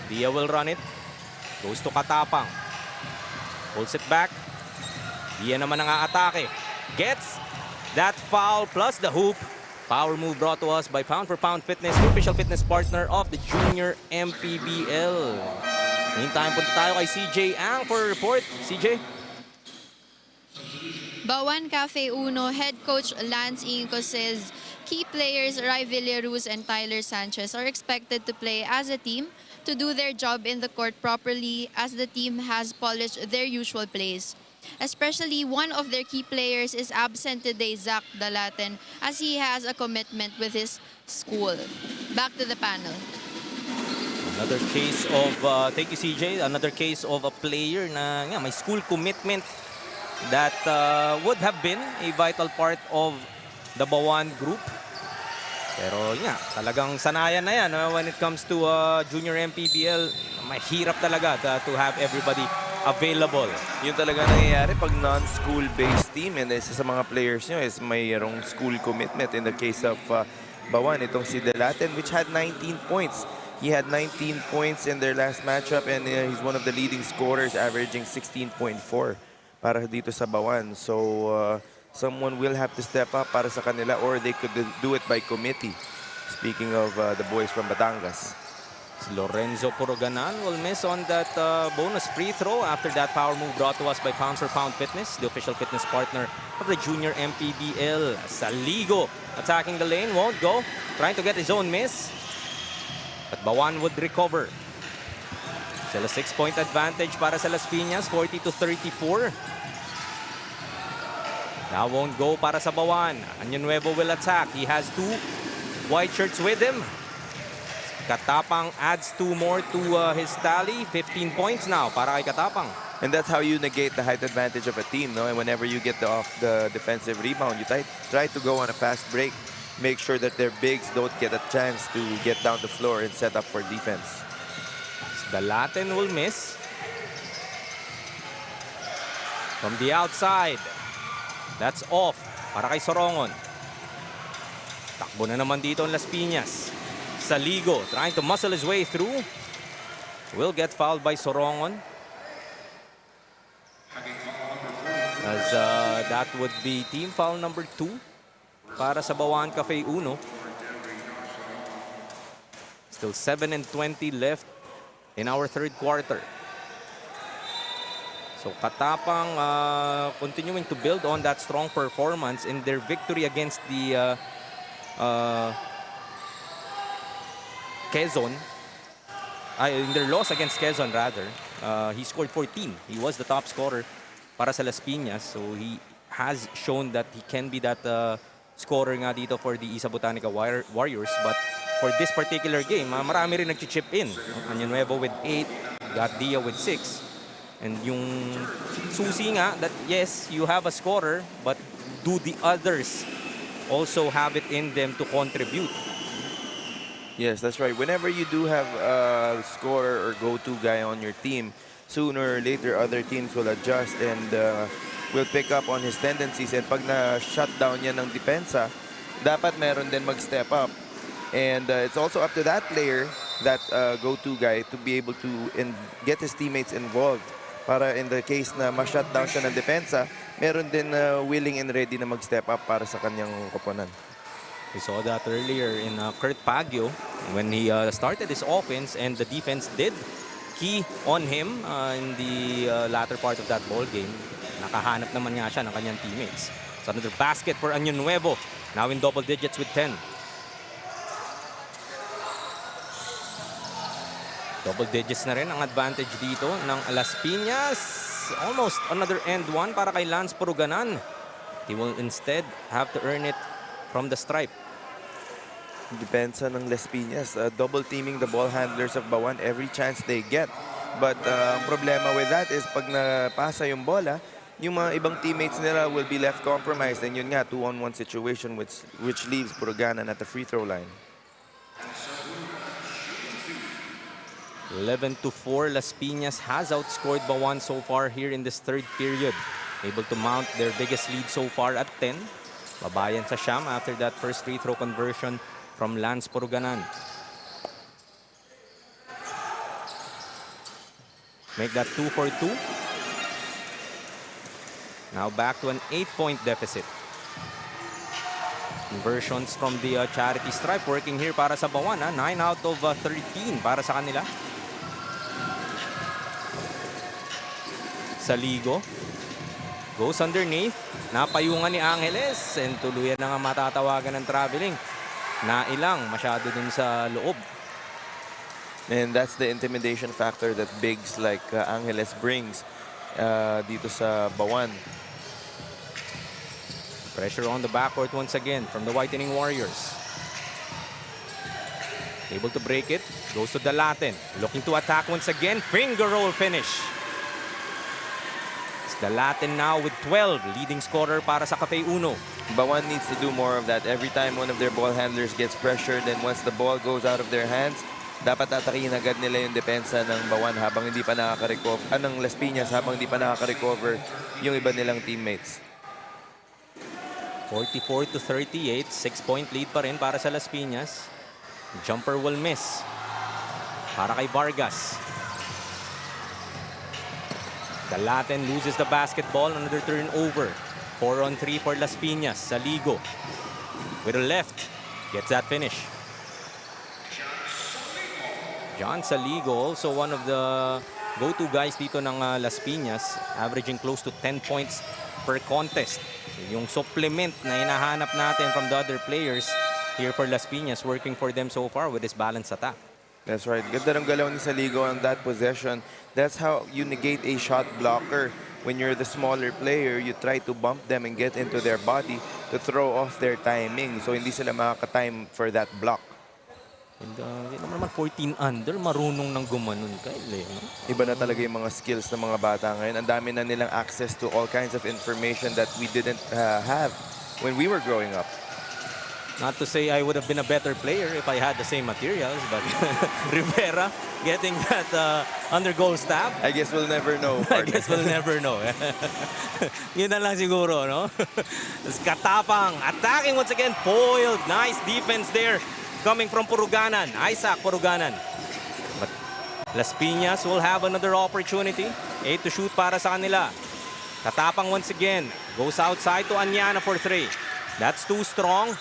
Dia will run it. Goes to Katapang. Pulls it back. Dia naman ang aatake. Gets that foul plus the hoop. Power move brought to us by Pound for Pound Fitness, the official fitness partner of the Junior MPBL. Meantime, punta tayo kay CJ Ang for a report. CJ? Bauan Cafe Uno head coach Lance Inco says key players Rai Villaruz and Tyler Sanchez are expected to play as a team to do their job in the court properly as the team has polished their usual plays. Especially one of their key players is absent today, Zach Dalaten, as he has a commitment with his school. Back to the panel. Another case of, thank you CJ, another case of a player na nga, may school commitment that would have been a vital part of the Bauan group. Pero nga, talagang sanayan na yan when it comes to Junior MPBL. Mahirap talaga to have everybody available. Yun talaga nangyayari pag non-school-based team, and isa sa mga players nyo is mayroong school commitment. In the case of Bauan, itong si Delaten, which had 19 points. He had 19 points in their last matchup, and he's one of the leading scorers, averaging 16.4 para dito sa Bauan. So, someone will have to step up para sa kanila, or they could do it by committee. Speaking of the boys from Batangas. Lorenzo Poroganan will miss on that bonus free throw after that power move brought to us by Pound for Pound Fitness, the official fitness partner of the Junior MPBL. Saligo attacking the lane, won't go. Trying to get his own miss. But Bauan would recover. Still a 6-point advantage para sa Las Piñas, 40-34. That won't go para sa Bauan. Año Nuevo will attack. He has 2 white shirts with him. Katapang adds 2 more to his tally. 15 points now para kay Katapang. And that's how you negate the height advantage of a team, no? And whenever you get the defensive rebound, you try to go on a fast break. Make sure that their bigs don't get a chance to get down the floor and set up for defense. The Latin will miss. From the outside. That's off para kay Sorongon. Takbo na naman dito ang Las Piñas. Saligo trying to muscle his way through. Will get fouled by Sorongon. As that would be team foul number 2 para sa Bauan 14U. Still 7:20 left in our third quarter. So Katapang continuing to build on that strong performance in their victory against the Quezon. In their loss against Quezon rather. He scored 14. He was the top scorer para sa Las Piñas. So he has shown that he can be that scorer nga dito for the Isa Botanica Warriors. But for this particular game, marami rin nag-chip in. Año Nuevo with 8, Gardia with 6. And yung susi nga that yes, you have a scorer, but do the others also have it in them to contribute? Yes, that's right. Whenever you do have a scorer or go-to guy on your team, sooner or later other teams will adjust and will pick up on his tendencies. And pag na-shut down yan ng depensa, dapat meron din mag-step up. And it's also up to that player, that go-to guy, to be able to get his teammates involved. Para in the case na ma-shut down siya ng depensa, meron din willing and ready na mag-step up para sa kanyang koponan. We saw that earlier in Kurt Baguio when he started his offense, and the defense did key on him in the latter part of that ball game. Nakahanap naman nga siya ng kanyang teammates. So another basket for Año Nuevo, now in double digits with 10. Double digits na rin ang advantage dito ng Las Piñas. Almost another and one para kay Lance Puruganan. He will instead have to earn it from the stripe. Depensa ng Las Piñas, double teaming the ball handlers of Bauan every chance they get. But ang problema with that is pag napasa yung bola, yung mga ibang teammates nila will be left compromised. And yun nga, 2-on-1 situation which leaves Puruganan at the free throw line. 11-4, Las Piñas has outscored Bauan so far here in this third period. Able to mount their biggest lead so far at 10. Babayan sa siyam after that first free throw conversion from Lance Puruganan. Make that 2 for 2. Now back to an 8-point deficit. Conversions from the charity stripe working here para sa Bauan. 9 out of 13 para sa kanila. Saligo goes underneath. Napayungan ni Angeles and tuluyan na nga matatawagan ng traveling. Nailang masyado dun sa loob. And that's the intimidation factor that bigs like Angeles brings dito sa Bauan. Pressure on the backcourt once again from the Whitening Warriors. Able to break it. Goes to the Latin. Looking to attack once again. Finger roll finish. The Latin now with 12, leading scorer para sa Cafe Uno. Bauan needs to do more of that. Every time one of their ball handlers gets pressured, and once the ball goes out of their hands, dapat atakihin agad nila yung depensa ng Bauan habang hindi pa nakaka-recover, ng Las Piñas habang hindi pa nakaka-recover yung iba nilang teammates. 44-38, 6-point lead pa rin para sa Las Piñas. Jumper will miss para kay Vargas. The Latin loses the basketball. Another turnover. 4-on-3 for Las Piñas. Saligo with a left. Gets that finish. John Saligo, also one of the go-to guys dito ng Las Piñas. Averaging close to 10 points per contest. So, yung supplement na hinahanap natin from the other players here for Las Piñas, working for them so far with this balanced attack. That's right. Ganda ng galaw ni Saligo on that possession. That's how you negate a shot blocker. When you're the smaller player, you try to bump them and get into their body to throw off their timing. So hindi sila makaka-time for that block. And hindi naman 14 under, marunong nang gumanon kay Leno. Iba na talaga yung mga skills ng mga bata ngayon. Ang dami na nilang access to all kinds of information that we didn't have when we were growing up. Not to say I would have been a better player if I had the same materials, but Rivera getting that under goal stab. I guess we'll never know. I guess we'll never know. Yun na lang siguro, no? Katapang attacking once again. Foiled. Nice defense there coming from Puruganan. Isaac Puruganan. But Las Piñas will have another opportunity. 8 to shoot para sa kanila. Katapang once again. Goes outside to Anyana for 3. That's too strong.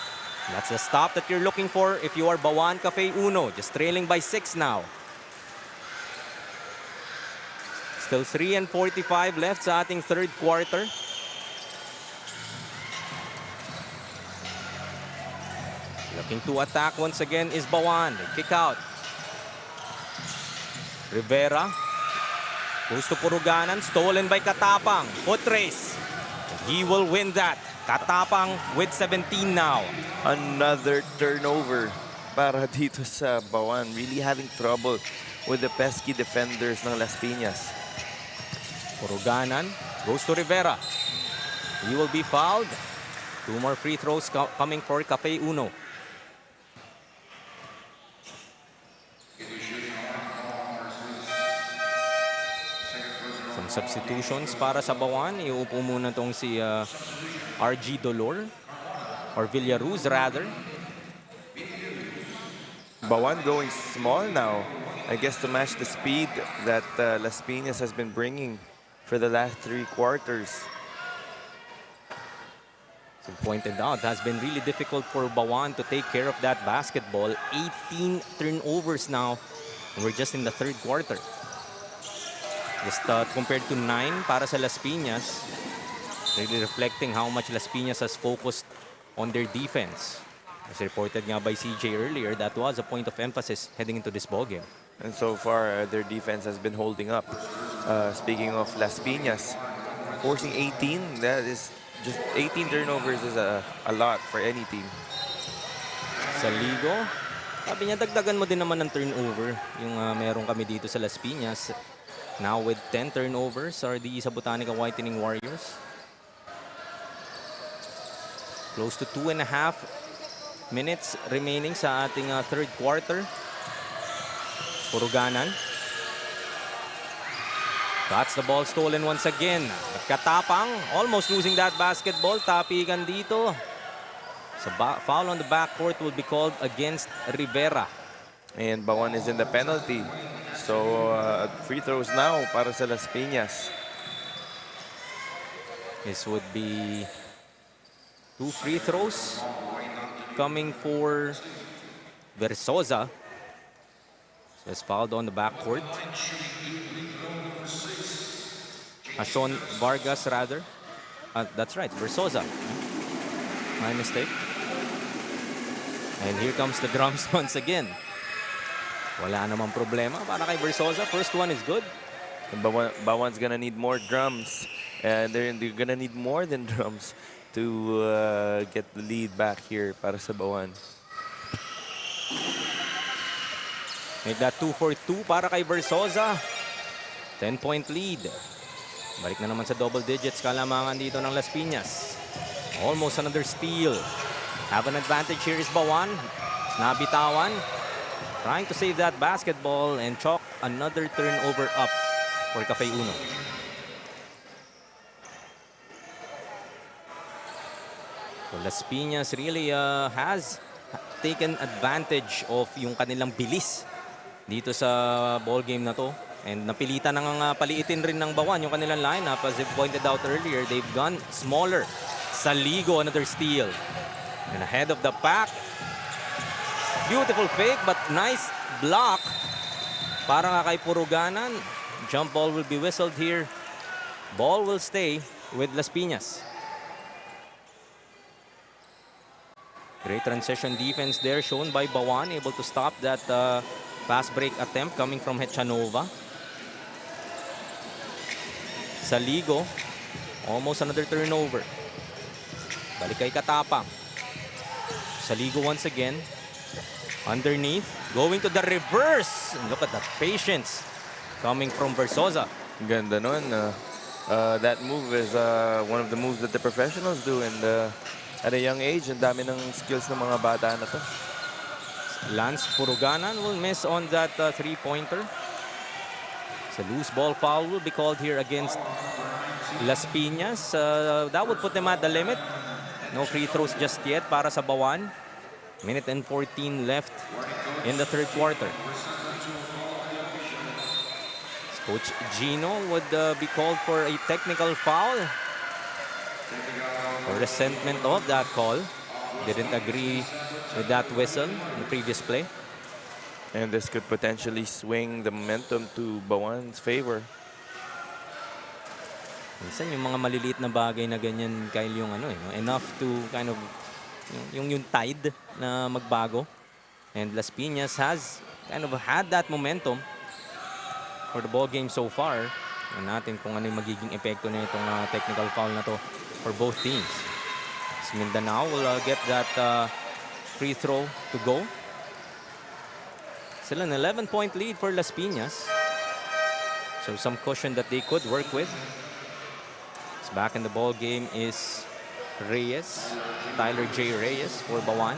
That's the stop that you're looking for if you are Bauan Cafe Uno. Just trailing by 6 now. Still 3:45 left sa ating third quarter. Looking to attack once again is Bauan. They kick out. Rivera goes to Puruganan. Stolen by Katapang. Foot race. He will win that. Katapang with 17 now. Another turnover para dito sa Bauan. Really having trouble with the pesky defenders ng Las Piñas. Puruganan goes to Rivera. He will be fouled. 2 more free throws coming for Cafe Uno. Some substitutions para sa Bauan. Iupo muna tong si RG Dolor or Villaruz rather. Bauan going small now. I guess to match the speed that Las Piñas has been bringing for the last 3 quarters. As pointed out, has been really difficult for Bauan to take care of that basketball. 18 turnovers now. And we're just in the third quarter. Just compared to 9 para sa Las Piñas. Really reflecting how much Las Piñas has focused on their defense. As reported nga by CJ earlier, that was a point of emphasis heading into this ballgame. And so far, their defense has been holding up. Speaking of Las Piñas, forcing 18, that is just 18 turnovers is a lot for any team. Saligo, sabi niya dagdagan mo din naman ng turnover yung meron kami dito sa Las Piñas. Now with 10 turnovers are the Isa Botanica Whitening Warriors. Close to 2.5 minutes remaining sa ating third quarter. Puruganan. That's the ball stolen once again. Katapang almost losing that basketball. Tapigan dito. So foul on the backcourt will be called against Rivera. And Bauan is in the penalty. So free throws now para sa Las Piñas. This would be 2 free throws coming for Versosa. So it's fouled on the backcourt. Sean Vargas rather. That's right, Versosa. My mistake. And here comes the drums once again. Wala namang problema para kay Versosa. First one is good. And Bauan's gonna need more drums. And they're gonna need more than drums to get the lead back here para sa Bauan. Make that 2 for 2 para kay Versosa. 10-point lead. Balik na naman sa double digits kalamangan dito ng Las Piñas. Almost another steal. Have an advantage here is Bauan. Nabitawan. Trying to save that basketball and chalk another turnover up for Cafe Uno. So Las Piñas really has taken advantage of yung kanilang bilis dito sa ball game na to. And napilitan ng paliitin rin ng Bauan yung kanilang lineup. As I pointed out earlier, they've gone smaller. Saligo, another steal. And ahead of the pack. Beautiful fake but nice block. Para nga kay Puruganan. Jump ball will be whistled here. Ball will stay with Las Piñas. Great transition defense there shown by Bauan. Able to stop that fast break attempt coming from Hechanova. Saligo. Almost another turnover. Balik kay Katapang. Saligo once again. Underneath. Going to the reverse. Look at that patience coming from Versosa. Ganda nun. That move is one of the moves that the professionals do. And at a young age, ang dami ng skills ng mga bata na to. Lance Puruganan will miss on that three-pointer. So loose ball foul will be called here against Las Piñas. That would put them at the limit. No free throws just yet para sa Bauan. Minute and 14 left in the third quarter. Coach Gino would be called for a technical foul. For resentment of that call. Didn't agree with that whistle in the previous play. And this could potentially swing the momentum to Bauan's favor. Minsan yung mga maliliit na bagay na ganyan, Kyle, yung ano, enough to kind of yung tide na magbago. And Las Piñas has kind of had that momentum for the ball game so far. Tingnan natin kung ano yung magiging epekto na itong technical foul na to for both teams. As Mindanao will get that free throw to go. Still an 11-point lead for Las Piñas. So some cushion that they could work with. It's back in the ball game is Reyes, Tyler J. Reyes for Bauan.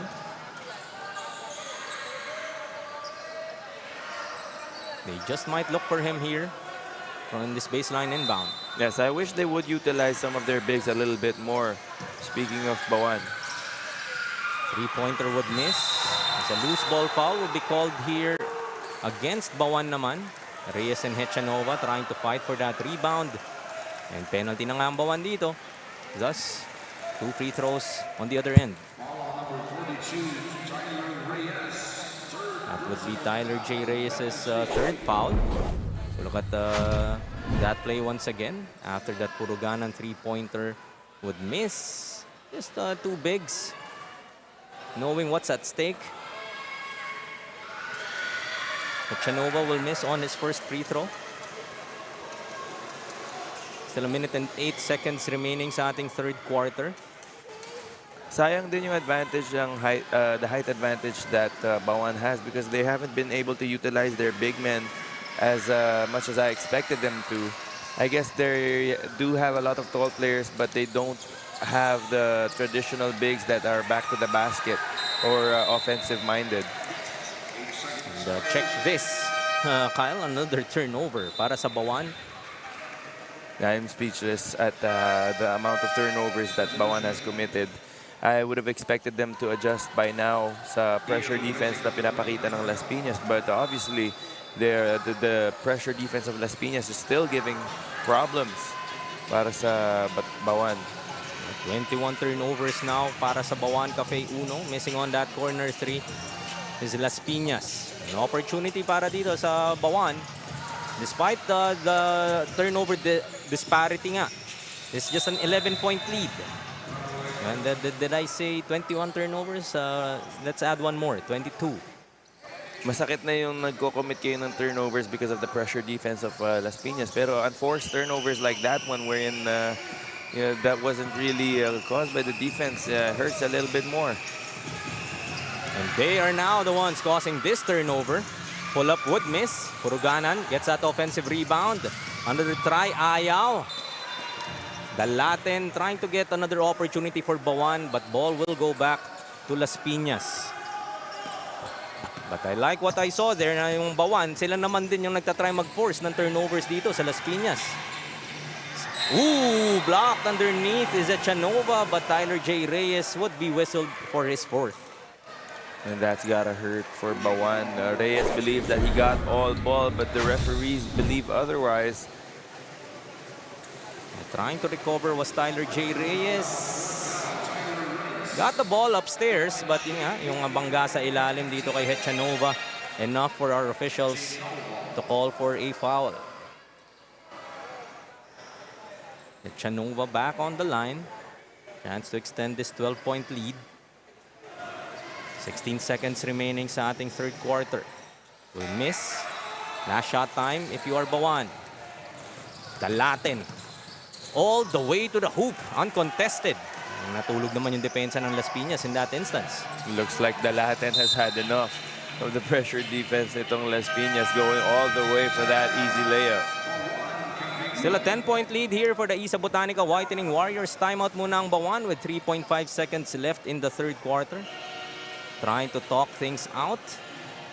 They just might look for him here from this baseline inbound. Yes, I wish they would utilize some of their bigs a little bit more. Speaking of Bauan. Three-pointer would miss. As a loose ball foul will be called here against Bauan naman. Reyes and Hechanova trying to fight for that rebound. And penalty na nga ang Bauan dito. Thus, 2 free throws on the other end. That would be Tyler J. Reyes' third foul. So look at that play once again. After that Puruganan three-pointer would miss. Just 2 bigs. Knowing what's at stake. Hechanova will miss on his first free throw. Still a minute and 8 seconds remaining sa ating third quarter. Sayang din yung advantage ng height, the height advantage that Bauan has, because they haven't been able to utilize their big men as much as I expected them to. I guess they do have a lot of tall players, but they don't have the traditional bigs that are back to the basket or offensive-minded. And check this, Kyle, another turnover para sa Bauan. I'm speechless at the amount of turnovers that Bauan has committed. I would have expected them to adjust by now sa pressure defense na pinapakita ng Las Piñas, but obviously the pressure defense of Las Piñas is still giving problems para sa Bauan. 21 turnovers now para sa Bauan Cafe Uno. Missing on that corner 3 is Las Piñas. An opportunity para dito sa Bauan. Despite the turnover disparity nga. It's just an 11-point lead. And did I say 21 turnovers? Let's add one more, 22. Masakit na yung nagko-commit kayo ng turnovers because of the pressure defense of Las Piñas. Pero unforced turnovers like that one wherein that wasn't really caused by the defense hurts a little bit more. And they are now the ones causing this turnover. Pull-up would miss. Puruganan gets that offensive rebound. Another try, Ayaw. Dalaten trying to get another opportunity for Bauan, but ball will go back to Las Piñas. But I like what I saw there na yung Bauan, sila naman din yung nagtatry mag-force ng turnovers dito sa Las Piñas. Ooh, blocked underneath is Hechanova, but Tyler J. Reyes would be whistled for his fourth. And that's gotta hurt for Bauan. Reyes believes that he got all ball, but the referees believe otherwise. Trying to recover was Tyler J. Reyes. Got the ball upstairs, but yun nga, yung bangga sa ilalim dito kay Hechanova. Enough for our officials to call for a foul. Hechanova back on the line. Chance to extend this 12-point lead. 16 seconds remaining sa ating third quarter. Will miss. Last shot time if you are Bauan. Dalaten. All the way to the hoop, uncontested. Natulog naman yung depensa ng Las Piñas in that instance. Looks like Dalaten has had enough of the pressure defense nitong Las Piñas, going all the way for that easy layup. Still a 10-point lead here for the Isa Botanica Whitening Warriors. Timeout muna ang Bauan with 3.5 seconds left in the third quarter. Trying to talk things out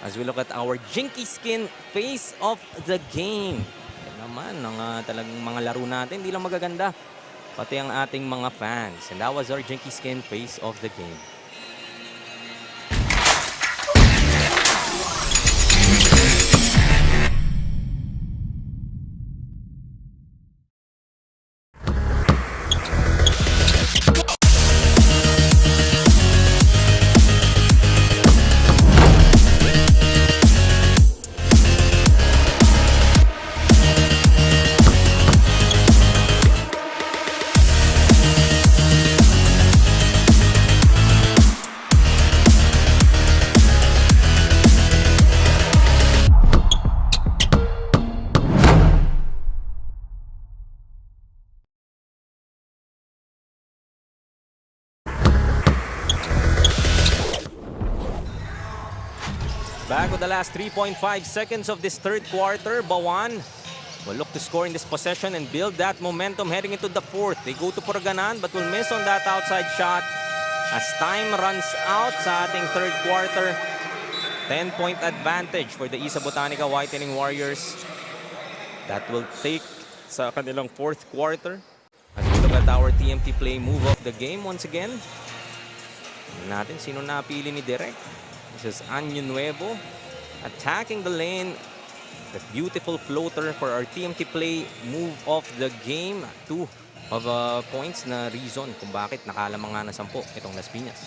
as we look at our Jinky Skin face of the game. Naman ng talagang mga laro natin, hindi lang magaganda, pati ang ating mga fans. And that was our Jinky Skin face of the game. Back with the last 3.5 seconds of this third quarter, Bauan will look to score in this possession and build that momentum heading into the fourth. They go to Purganan but will miss on that outside shot as time runs out sa ating third quarter. 10-point advantage for the Isa Botanica Whitening Warriors. That will take sa kanilang fourth quarter. As we look at our TMT play move of the game once again. Tingnan natin sino napili ni Direk. This is Año Nuevo attacking the lane. The beautiful floater for our TMT play move of the game. 2 of points na reason kung bakit nakalamang nga na 10 itong Las Piñas.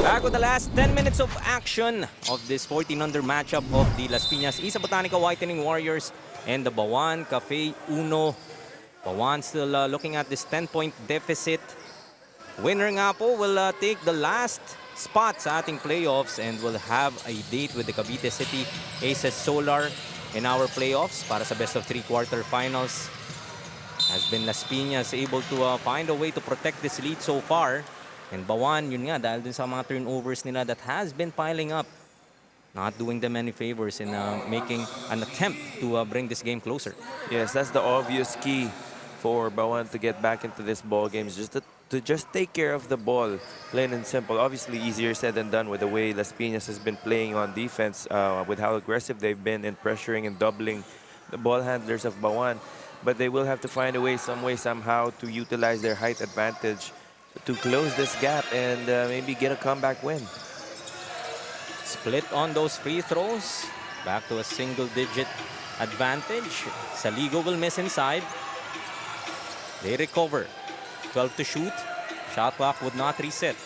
Back with the last 10 minutes of action of this 14-under matchup of the Las Piñas Isa Botanica Whitening Warriors and the Bauan 14U. Bauan still looking at this 10-point deficit. Winner nga po will take the last spot sa ating playoffs and will have a date with the Cavite City Aces Solar in our playoffs para sa best of 3 quarterfinals. Has been Las Piñas able to find a way to protect this lead so far. And Bauan, yun nga, dahil dun sa mga turnovers nila that has been piling up, not doing them any favors in making an attempt to bring this game closer. Yes, that's the obvious key for Bauan to get back into this ball game, is just to just take care of the ball, plain and simple. Obviously, easier said than done with the way Las Piñas has been playing on defense, with how aggressive they've been in pressuring and doubling the ball handlers of Bauan. But they will have to find a way, some way, somehow, to utilize their height advantage to close this gap and maybe get a comeback win. Split on those free throws. Back to a single-digit advantage. Saligo will miss inside. They recover. 12 to shoot. Shot clock would not reset.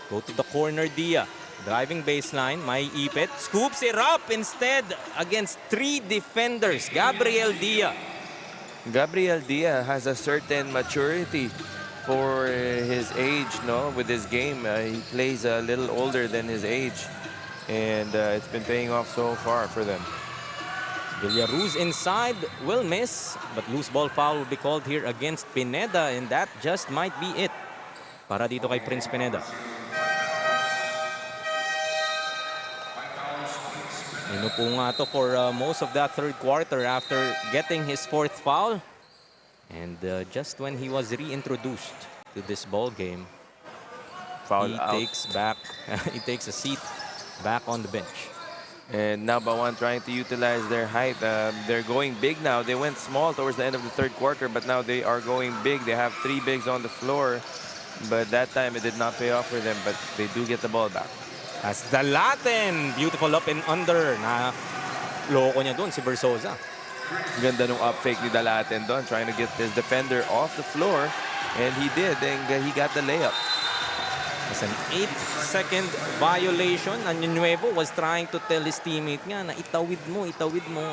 Go to the corner, Dia. Driving baseline. May ipit. Scoops it up instead against 3 defenders. Gabriel Dia. Gabriel Dia has a certain maturity for his age, no? With his game, he plays a little older than his age, and it's been paying off so far for them. Villaruz inside will miss, but loose ball foul will be called here against Pineda, and that just might be it para dito kay Prince Pineda. Ano po nga to for most of that third quarter after getting his 4th foul. And just when he was reintroduced to this ball game, Foul out. He takes a seat back on the bench. And now Bauan trying to utilize their height. They're going big now. They went small towards the end of the third quarter, but now they are going big. They have 3 bigs on the floor, but that time it did not pay off for them, but they do get the ball back. As the Latin, beautiful up and under. Na loko niya doon si Versosa. Ganda nung up fake ni Dalaten doon, trying to get his defender off the floor, and he did, and he got the layup. It's an 8-second violation. Año Nuevo was trying to tell his teammate nga na itawid mo,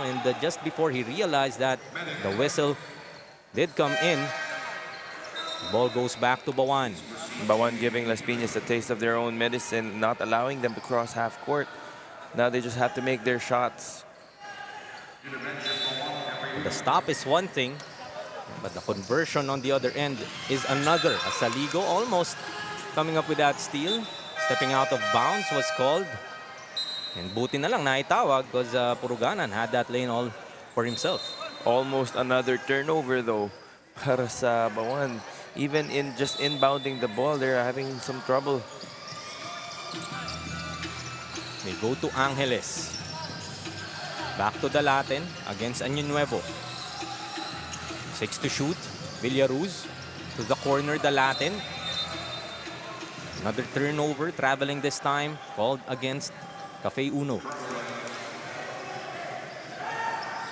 and just before he realized that the whistle did come in, the ball goes back to Bauan. Bauan giving Las Piñas a taste of their own medicine, not allowing them to cross half court. Now they just have to make their shots. The stop is one thing, but the conversion on the other end is another. As Saligo almost coming up with that steal. Stepping out of bounds was called. And buti na lang naitawag because Puruganan had that lane all for himself. Almost another turnover though para sa Bauan. Even in just inbounding the ball, they're having some trouble. They go to Angeles. Back to the Latin against Año Nuevo. 6 to shoot. Villaruz to the corner, the Latin. Another turnover, traveling this time, called against Cafe Uno.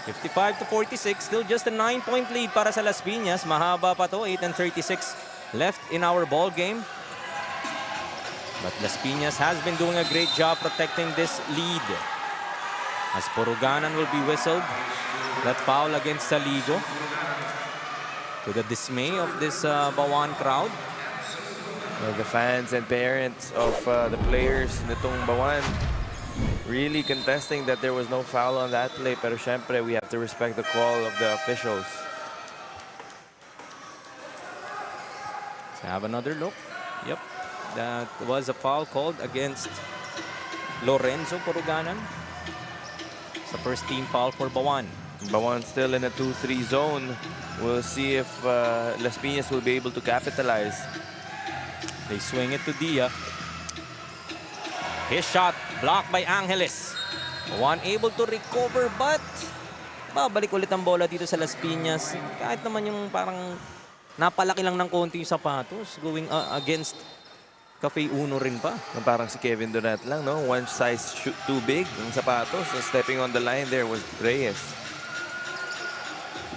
55 to 46, still just a 9-point lead para sa Las Piñas. Mahaba pa to, 8:36 left in our ball game. But Las Piñas has been doing a great job protecting this lead. As Puruganan will be whistled. That foul against Saligo. To the dismay of this Bauan crowd. The fans and parents of the players nitong Bauan really contesting that there was no foul on that play. Pero syempre, we have to respect the call of the officials. Let's have another look. Yep, that was a foul called against Lorenzo Puruganan. It's the first team foul for Bauan. Bauan still in a 2-3 zone. We'll see if Las Piñas will be able to capitalize. They swing it to Dia. His shot blocked by Angeles. Bauan able to recover but babalik ulit ang bola dito sa Las Piñas. Kahit naman yung parang napalaki lang ng konti yung sapatos going against Cafe Uno rin pa. Parang si Kevin Durant lang, no? One size too big yung sapatos. So stepping on the line there was Reyes.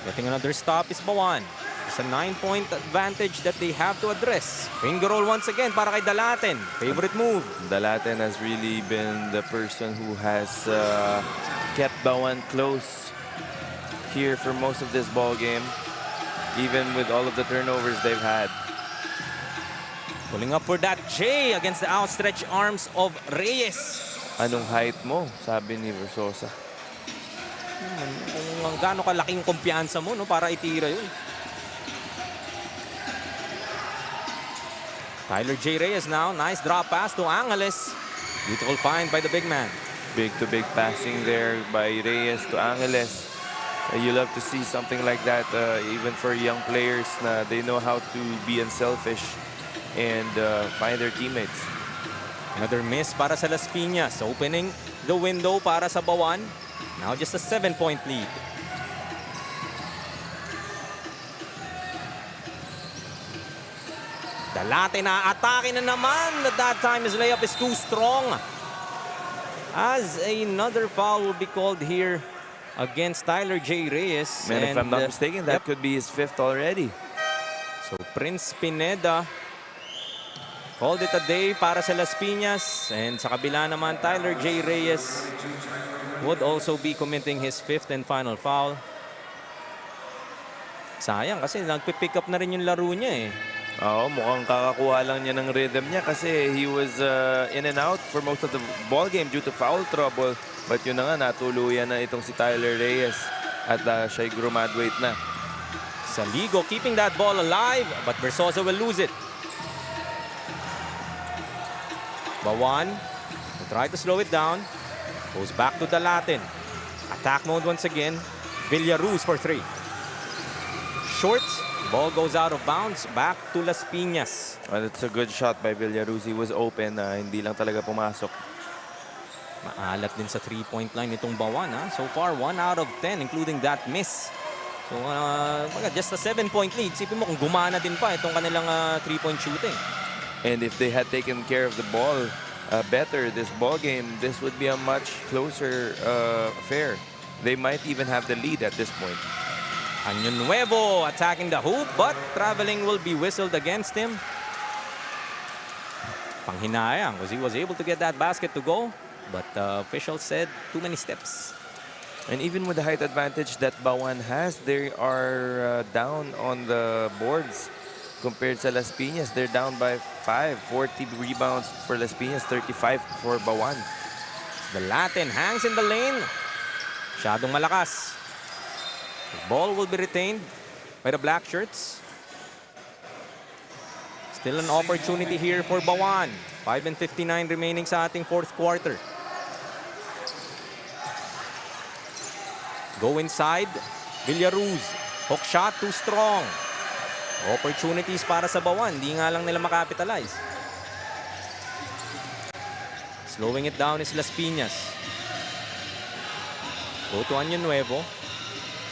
Getting another stop is Bauan. It's a 9-point advantage that they have to address. Finger roll once again para kay Dalaten. Favorite move. Dalaten has really been the person who has kept Bauan close here for most of this ball game, even with all of the turnovers they've had. Pulling up for that J against the outstretched arms of Reyes. Anong height mo? Sabi ni Versosa. Kung gaano kalaki yung kumpiyansa mo, no, para itira yun. Tyler J. Reyes now. Nice drop pass to Angeles. Beautiful find by the big man. Big-to-big passing there by Reyes to Angeles. You love to see something like that, even for young players na they know how to be unselfish and find their teammates. Another miss para sa Las Piñas. Opening the window para sa Bauan. Now just a 7-point lead. Dalate na atake na naman. At that time his layup is too strong. As another foul will be called here against Tyler J. Reyes. Man, if I'm not mistaken, that could be his 5th already. So Prince Pineda called it a day para sa Las Piñas. And sa kabila naman, Tyler J. Reyes would also be committing his 5th and final foul. Sayang kasi nagpipick up na rin yung laro niya eh. Oo, mukhang kakakuha lang niya ng rhythm niya kasi he was in and out for most of the ball game due to foul trouble. But yun na nga, natuluyan na itong si Tyler Reyes at siya'y graduate na. Saligo keeping that ball alive, but Versosa will lose it. Bauan will try to slow it down. Goes back to the Latin. Attack mode once again. Villaruz for 3. Short. Ball goes out of bounds. Back to Las Piñas. Well, it's a good shot by Villaruz. He was open. Hindi lang talaga pumasok. Maalat din sa 3-point line itong Bauan. So far, 1 out of 10, including that miss. So, just a 7-point lead. Sipin mo kung gumana din pa itong kanilang 3-point shooting. And if they had taken care of the ball better this ball game, this would be a much closer affair. They might even have the lead at this point. Año Nuevo attacking the hoop, but traveling will be whistled against him. Panghinayang because he was able to get that basket to go, but the official said too many steps. And even with the height advantage that Bauan has, they are down on the boards compared to Las Piñas. They're down by 5. 40 rebounds for Las Piñas, 35 for Bauan. The Latin hangs in the lane. Masyadong malakas. The ball will be retained by the black shirts. Still an opportunity here for Bauan. 5:59 remaining sa ating 4th quarter. Go inside. Villaruz. Hook shot, too strong. Opportunities para sa Bauan. Hindi nga lang nila makapitalize. Slowing it down is Las Piñas. Go to Año Nuevo.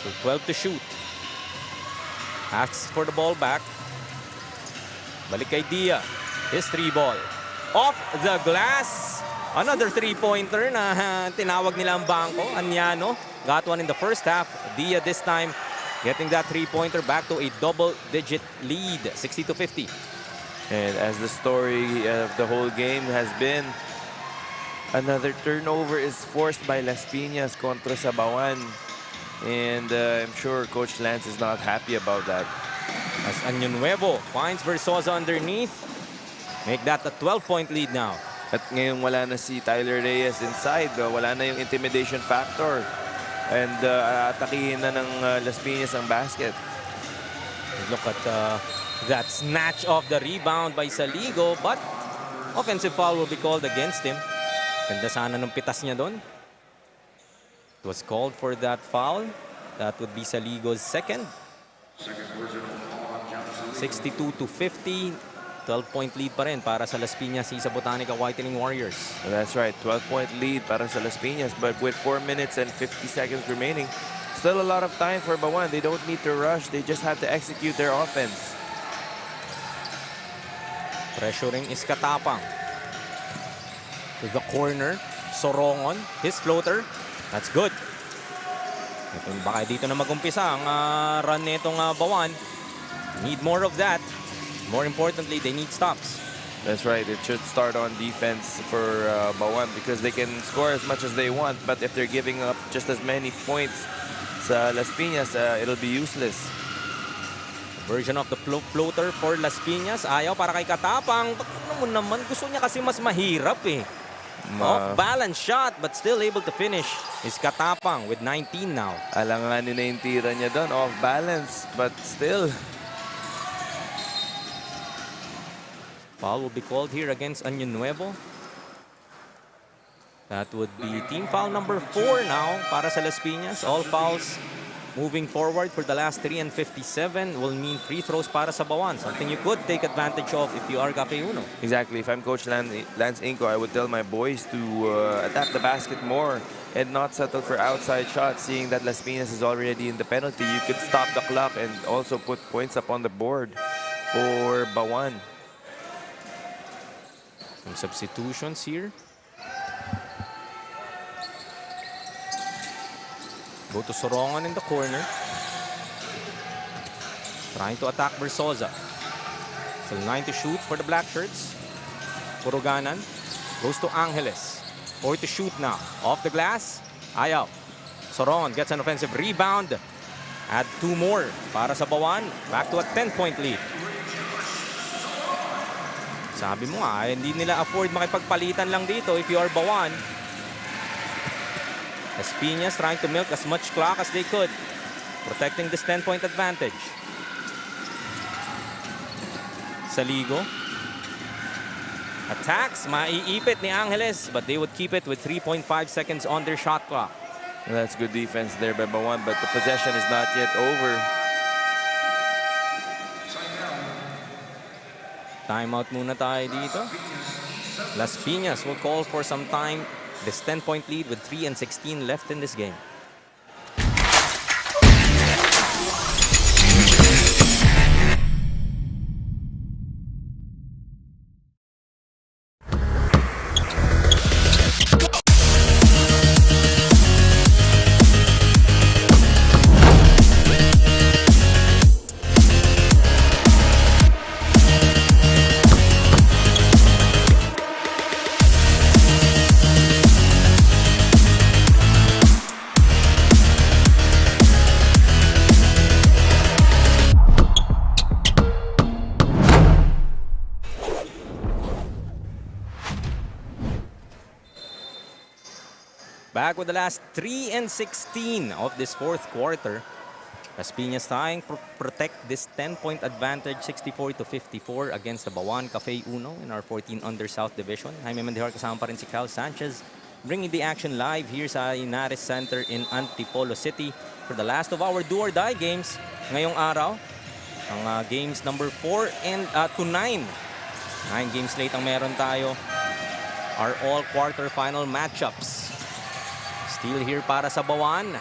So 12 to shoot. Asks for the ball back. Balik kay Dia. His 3-ball. Off the glass. Another 3-pointer na tinawag nila ang bangko. Anyano got one in the first half. Dia this time getting that 3-pointer back to a double-digit lead. 60 to 50. And as the story of the whole game has been, another turnover is forced by Las Piñas contra sa Bauan. And I'm sure Coach Lance is not happy about that. As Año Nuevo finds Versosa underneath. Make that a 12-point lead now. At ngayon wala na si Tyler Reyes inside. Wala na yung intimidation factor. And atakihin na ng Las Piñas ang basket. Look at that snatch of the rebound by Saligo. But offensive foul will be called against him. Ganda sana ng pitas niya doon. It was called for that foul. That would be Saligo's second. 62 to 50. 12-point lead pa rin para sa Las Piñas Isa Botanica Whitening Warriors. That's right, 12-point lead para sa Las Piñas. But with 4 minutes and 50 seconds remaining, still a lot of time for Bauan. They don't need to rush. They just have to execute their offense. Pressuring is Katapang. To the corner. Sorongon. His floater. That's good. Ito, baka dito na mag-umpisa ang run nitong Bauan. Need more of that. More importantly, they need stops. That's right. It should start on defense for Bauan because they can score as much as they want. But if they're giving up just as many points sa Las Piñas, it'll be useless. Version of the floater for Las Piñas. Ayaw para kay Katapang. Ano naman, gusto niya kasi mas mahirap eh. Off-balance shot but still able to finish is Katapang with 19 now. Alanganin na yung tira niya doon. Off-balance but still. Foul will be called here against Año Nuevo. That would be team foul number 4 now para sa Las Piñas. All fouls moving forward for the last 3 and 57 will mean free throws para sa Bauan. Something you could take advantage of if you are Cafe Uno. Exactly. If I'm Coach Lance Inco, I would tell my boys to attack the basket more and not settle for outside shots. Seeing that Las Piñas is already in the penalty, you could stop the clock and also put points up on the board for Bauan. Some substitutions here. Go to Sorongan in the corner. Trying to attack Versosa. Still 9 to shoot for the black shirts. Puruganan goes to Angeles. 4 to shoot now. Off the glass. Ayaw. Sorongan gets an offensive rebound. Add 2 more para sa Bauan. Back to a 10-point lead. Sabi mo nga, hindi nila afford makipagpalitan lang dito if you are Bauan. Las Piñas trying to milk as much clock as they could. Protecting this 10-point advantage. Saligo. Attacks, maiipit ni Angeles, but they would keep it with 3.5 seconds on their shot clock. And that's good defense there by Bauan, but the possession is not yet over. Timeout muna tayo dito. Las Piñas will call for some time. This 10-point lead with 3 and 16 left in this game. Back with the last 3 and 16 of this fourth quarter. Las Piñas trying to protect this 10-point advantage, 64 to 54 against the Bauan Cafe Uno in our 14 under South Division. Jaime Mendihar kasama pa rin si Cal Sanchez bringing the action live here sa Ynares Center in Antipolo City for the last of our do or die games ngayong araw. Ang games number 4 and to 9. 9 games late ang meron tayo. Are all quarterfinal matchups. Still here para sa Bauan.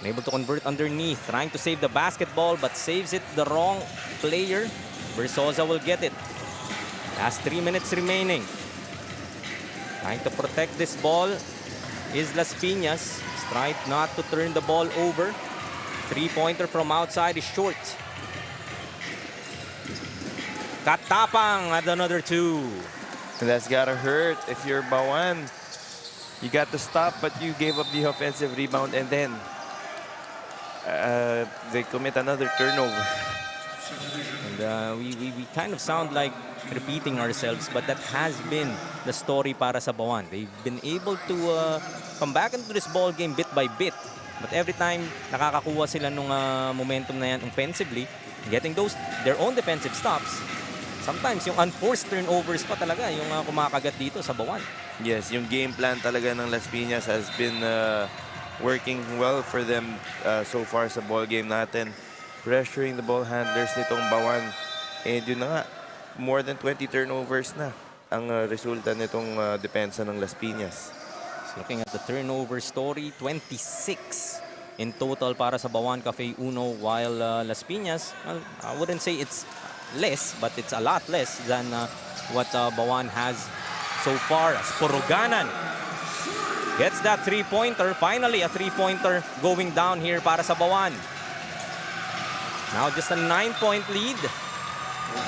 Unable to convert underneath. Trying to save the basketball but saves it the wrong player. Versosa will get it. Last 3 minutes remaining. Trying to protect this ball is Las Piñas. Tried not to turn the ball over. 3-pointer from outside is short. Katapang at another 2. And that's gotta hurt if you're Bauan. You got to stop, but you gave up the offensive rebound, and then they commit another turnover. And we kind of sound like repeating ourselves, but that has been the story para sa Bauan. They've been able to come back into this ball game bit by bit. But every time nakakakuha sila nung momentum na yan offensively, getting those their own defensive stops, sometimes yung unforced turnovers pa talaga yung kumakagat dito sa Bauan. Yes, yung game plan talaga ng Las Piñas has been working well for them so far sa ball game natin. Pressuring the ball handlers nitong Bauan. And yun na nga, more than 20 turnovers na ang resulta nitong depensa ng Las Piñas. So looking at the turnover story, 26 in total para sa Bauan Cafe Uno, while Las Piñas, well, I wouldn't say it's less, but it's a lot less than what Bauan has so far. Sporoganan gets that 3-pointer. Finally, a 3-pointer going down here para sa Bauan. Now just a 9-point lead.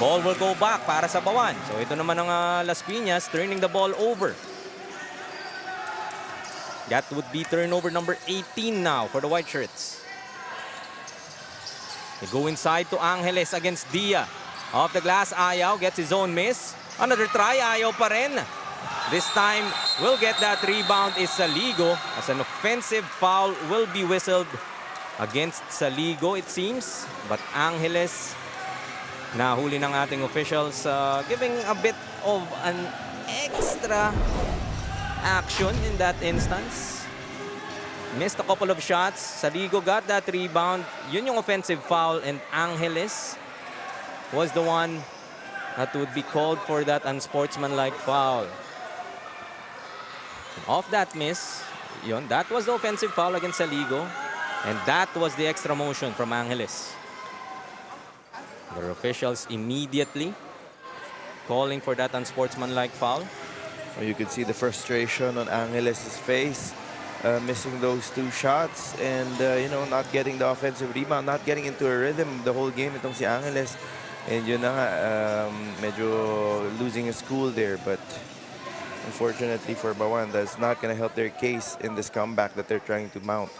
Ball will go back para sa Bauan. So ito naman ang Las Piñas turning the ball over. That would be turnover number 18 now for the White Shirts. They go inside to Angeles against Dia. Off the glass, Ayaw gets his own miss. Another try, Ayaw pa rin. This time, will get that rebound is Saligo, as an offensive foul will be whistled against Saligo, it seems. But Angeles, nahuli ng ating officials, giving a bit of an extra action in that instance. Missed a couple of shots. Saligo got that rebound. Yun yung offensive foul, and Angeles was the one that would be called for that unsportsmanlike foul. And off that miss, yun, that was the offensive foul against Saligo, and that was the extra motion from Angeles. The officials immediately calling for that unsportsmanlike foul. You could see the frustration on Angeles' face, missing those 2 shots, and you know, not getting the offensive rebound, not getting into a rhythm the whole game itong si Angeles. And yun na nga, medyo losing his cool there, but unfortunately for Bauan, that's not gonna help their case in this comeback that they're trying to mount.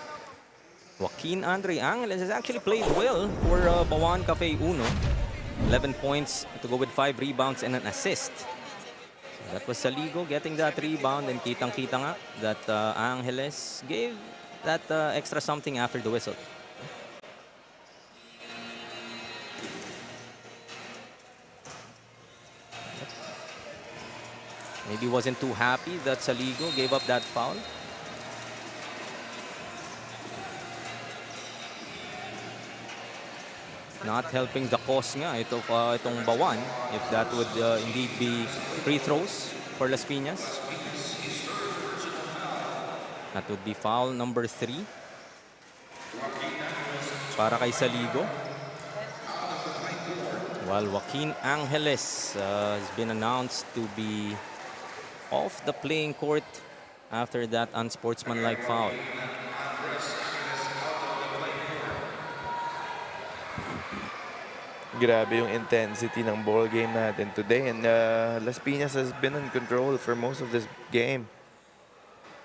Joaquin Andre Angeles has actually played well for Bauan Cafe Uno. 11 points to go with 5 rebounds and an assist. That was Saligo getting that rebound, and kitang-kita nga that Angeles gave that extra something after the whistle. Maybe wasn't too happy that Saligo gave up that foul. Not helping the cause nga itong Bauan, if that would indeed be free throws for Las Piñas. That would be foul number 3 para kay Saligo. While Joaquin Angeles has been announced to be off the playing court after that unsportsmanlike foul. Grabe yung intensity ng ball game natin today, and Las Piñas has been in control for most of this game.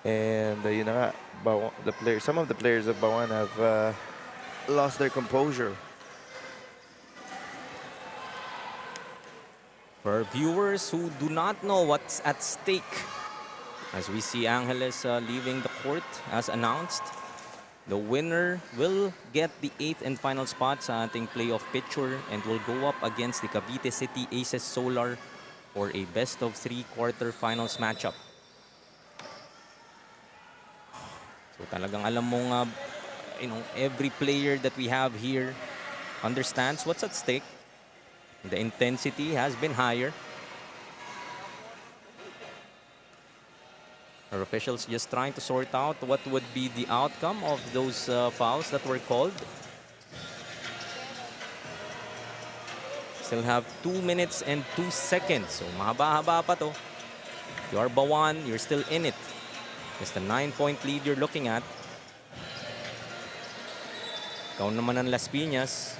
And yun na nga, some of the players of Bauan have lost their composure. For viewers who do not know what's at stake, as we see Angeles leaving the court as announced, the winner will get the 8th and final spot sa ating playoff picture and will go up against the Cavite City Aces Solar for a best-of-3 quarterfinals matchup. So talagang alam mong every player that we have here understands what's at stake. The intensity has been higher. Our officials just trying to sort out what would be the outcome of those fouls that were called. Still have 2 minutes and 2 seconds. So mahaba-haba pa to. You are Bauan, you're still in it. It's the 9-point lead you're looking at. Ikaw naman ang Las Piñas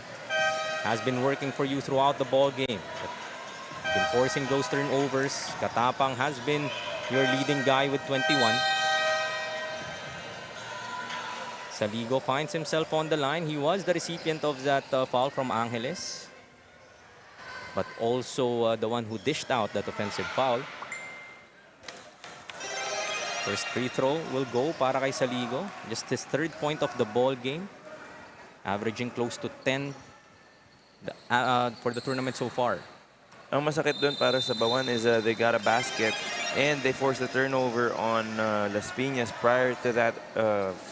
has been working for you throughout the ball game. Been forcing those turnovers. Katapang has been your leading guy with 21. Saligo finds himself on the line. He was the recipient of that foul from Angeles, but also the one who dished out that offensive foul. First free throw will go para kay Saligo. Just his 3rd point of the ball game. Averaging close to 10 for the tournament so far. Ang masakit doon para sa Bauan is they got a basket and they forced a turnover on Las Piñas prior to that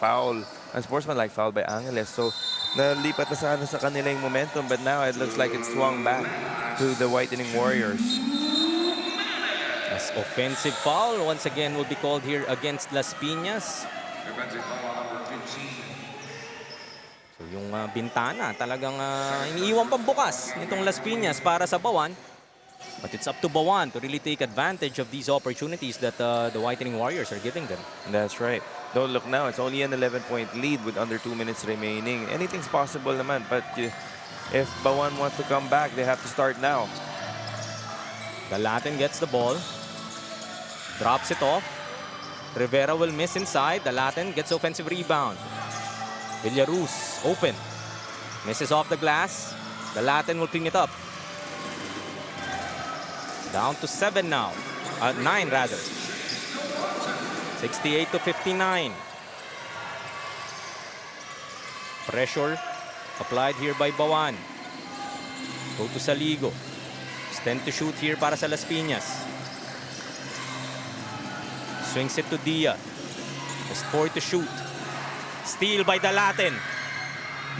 foul, unsportsmanlike foul by Angeles. So nalipat na sana sa kanila yung momentum, but now it looks like it swung back to the Whitening Warriors. As offensive foul once again will be called here against Las Piñas. So yung bintana talagang iniiwan pang bukas nitong Las Piñas para sa Bauan. But it's up to Bauan to really take advantage of these opportunities that the Whitening Warriors are giving them. That's right. Don't look now. It's only an 11-point lead with under 2 minutes remaining. Anything's possible naman. But if Bauan wants to come back, they have to start now. The Latin gets the ball. Drops it off. Rivera will miss inside. The Latin gets offensive rebound. Villaruz open. Misses off the glass. The Latin will clean it up. Down to 7 now. 9 rather. 68 to 59. Pressure applied here by Bauan. Go to Saligo. Extend to shoot here para sa Las Piñas. Swings it to Dia. Just 4 to shoot. Steal by the Latin.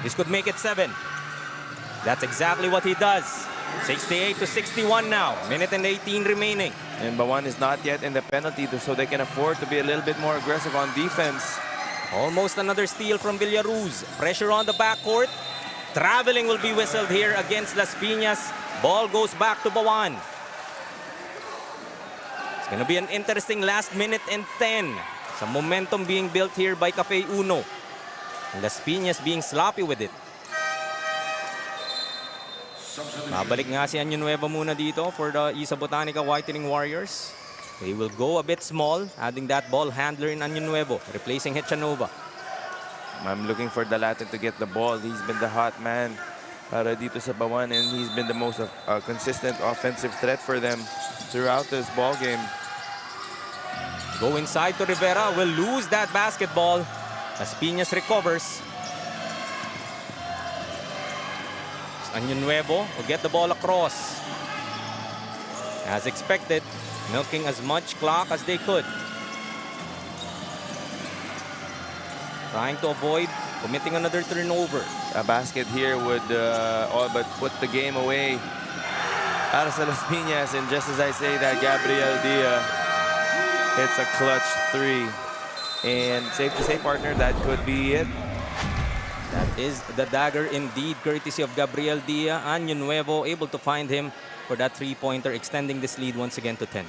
This could make it 7. That's exactly what he does. 68 to 61 now. Minute and 18 remaining. And Bauan is not yet in the penalty, so they can afford to be a little bit more aggressive on defense. Almost another steal from Villaruz. Pressure on the backcourt. Traveling will be whistled here against Las Piñas. Ball goes back to Bauan. It's going to be an interesting last minute and 10. Some momentum being built here by Cafe Uno. Las Piñas being sloppy with it. Babalik nga si Nuevo muna dito for the Isa Botanica Whitening Warriors. They will go a bit small, adding that ball handler in Nuevo, replacing Hechanova. I'm looking for the Latin to get the ball. He's been the hot man para dito sa Bauan, and he's been the most consistent offensive threat for them throughout this ball game. Go inside to Rivera, will lose that basketball. Las Piñas recovers. Nuevo will get the ball across. As expected, milking as much clock as they could. Trying to avoid committing another turnover. A basket here would all but put the game away para sa Las Piñas, and just as I say that, Gabriel Dia hits a clutch 3. And safe to say, partner, that could be it. That is the dagger indeed, courtesy of Gabriel Dia. Nuevo able to find him for that 3-pointer, extending this lead once again to 10.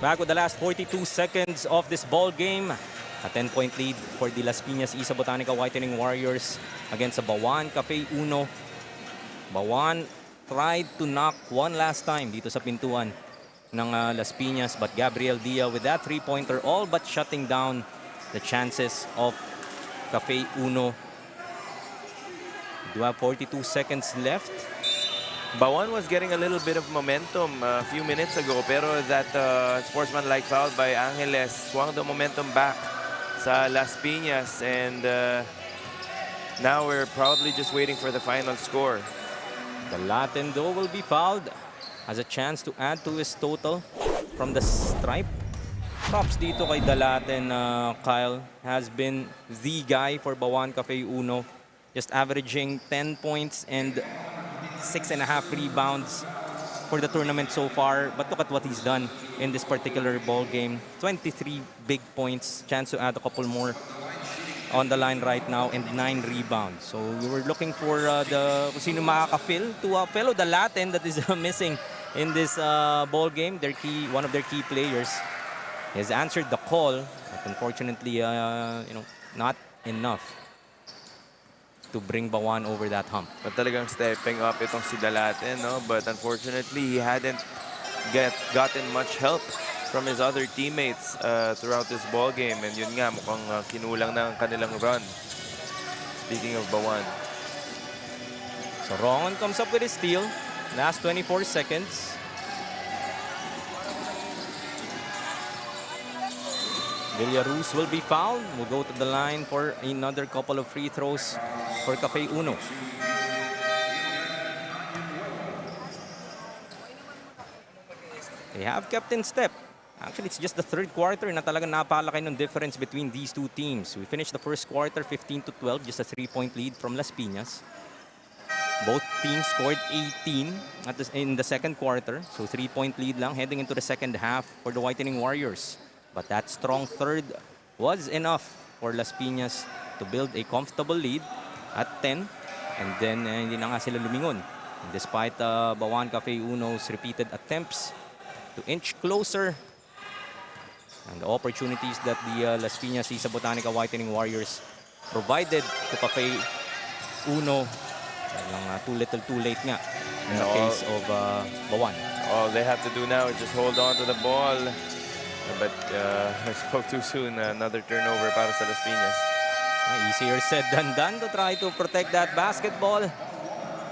Back with the last 42 seconds of this ball game. A 10-point lead for the Las Piñas Isa Botanica Whitening Warriors against the Bauan Cafe Uno. Bauan tried to knock one last time dito sa pintuan ng Las Piñas, but Gabriel Dia with that three-pointer all but shutting down the chances of Cafe Uno. We do have 42 seconds left. Bauan was getting a little bit of momentum a few minutes ago, pero that sportsman-like foul by Angeles swung the momentum back sa Las Piñas, and now we're probably just waiting for the final score. The Latin though will be fouled, has a chance to add to his total from the stripe. Props dito kay Dalaten. Kyle has been the guy for Bauan Cafe Uno, just averaging 10 points and 6.5 rebounds for the tournament so far. But look at what he's done in this particular ball game. 23 big points, chance to add a couple more on the line right now, and 9 rebounds. So we were looking for the sino makaka-fill to fellow Dalaten that is missing in this ball game. One of their key players has answered the call, but unfortunately, not enough to bring Bauan over that hump. But talagang stepping up itong si Dalaten, no? But unfortunately, he hadn't gotten much help from his other teammates throughout this ball game. And yun nga, mukhang kinulang ng kanilang run. Speaking of Bauan. So Rongon comes up with his steal. Last 24 seconds. Villaruz will be fouled. Will go to the line for another couple of free throws for Cafe Uno. They have kept in step. Actually, it's just the third quarter na talagang napalaki ng difference between these two teams. We finished the first quarter 15-12, just a 3-point lead from Las Piñas. Both teams scored 18 in the second quarter, so 3-point lead lang heading into the second half for the Whitening Warriors. But that strong third was enough for Las Piñas to build a comfortable lead at 10, and then hindi na nga sila lumingon. And despite Bauan Cafe Uno's repeated attempts to inch closer, and the opportunities that the Las Piñas Isa Botanica Whitening Warriors provided to Cafe Uno, too little too late nga in the case of Bauan. All they have to do now is just hold on to the ball. But I spoke too soon. Another turnover para sa Las Piñas. Easier said than done to try to protect that basketball,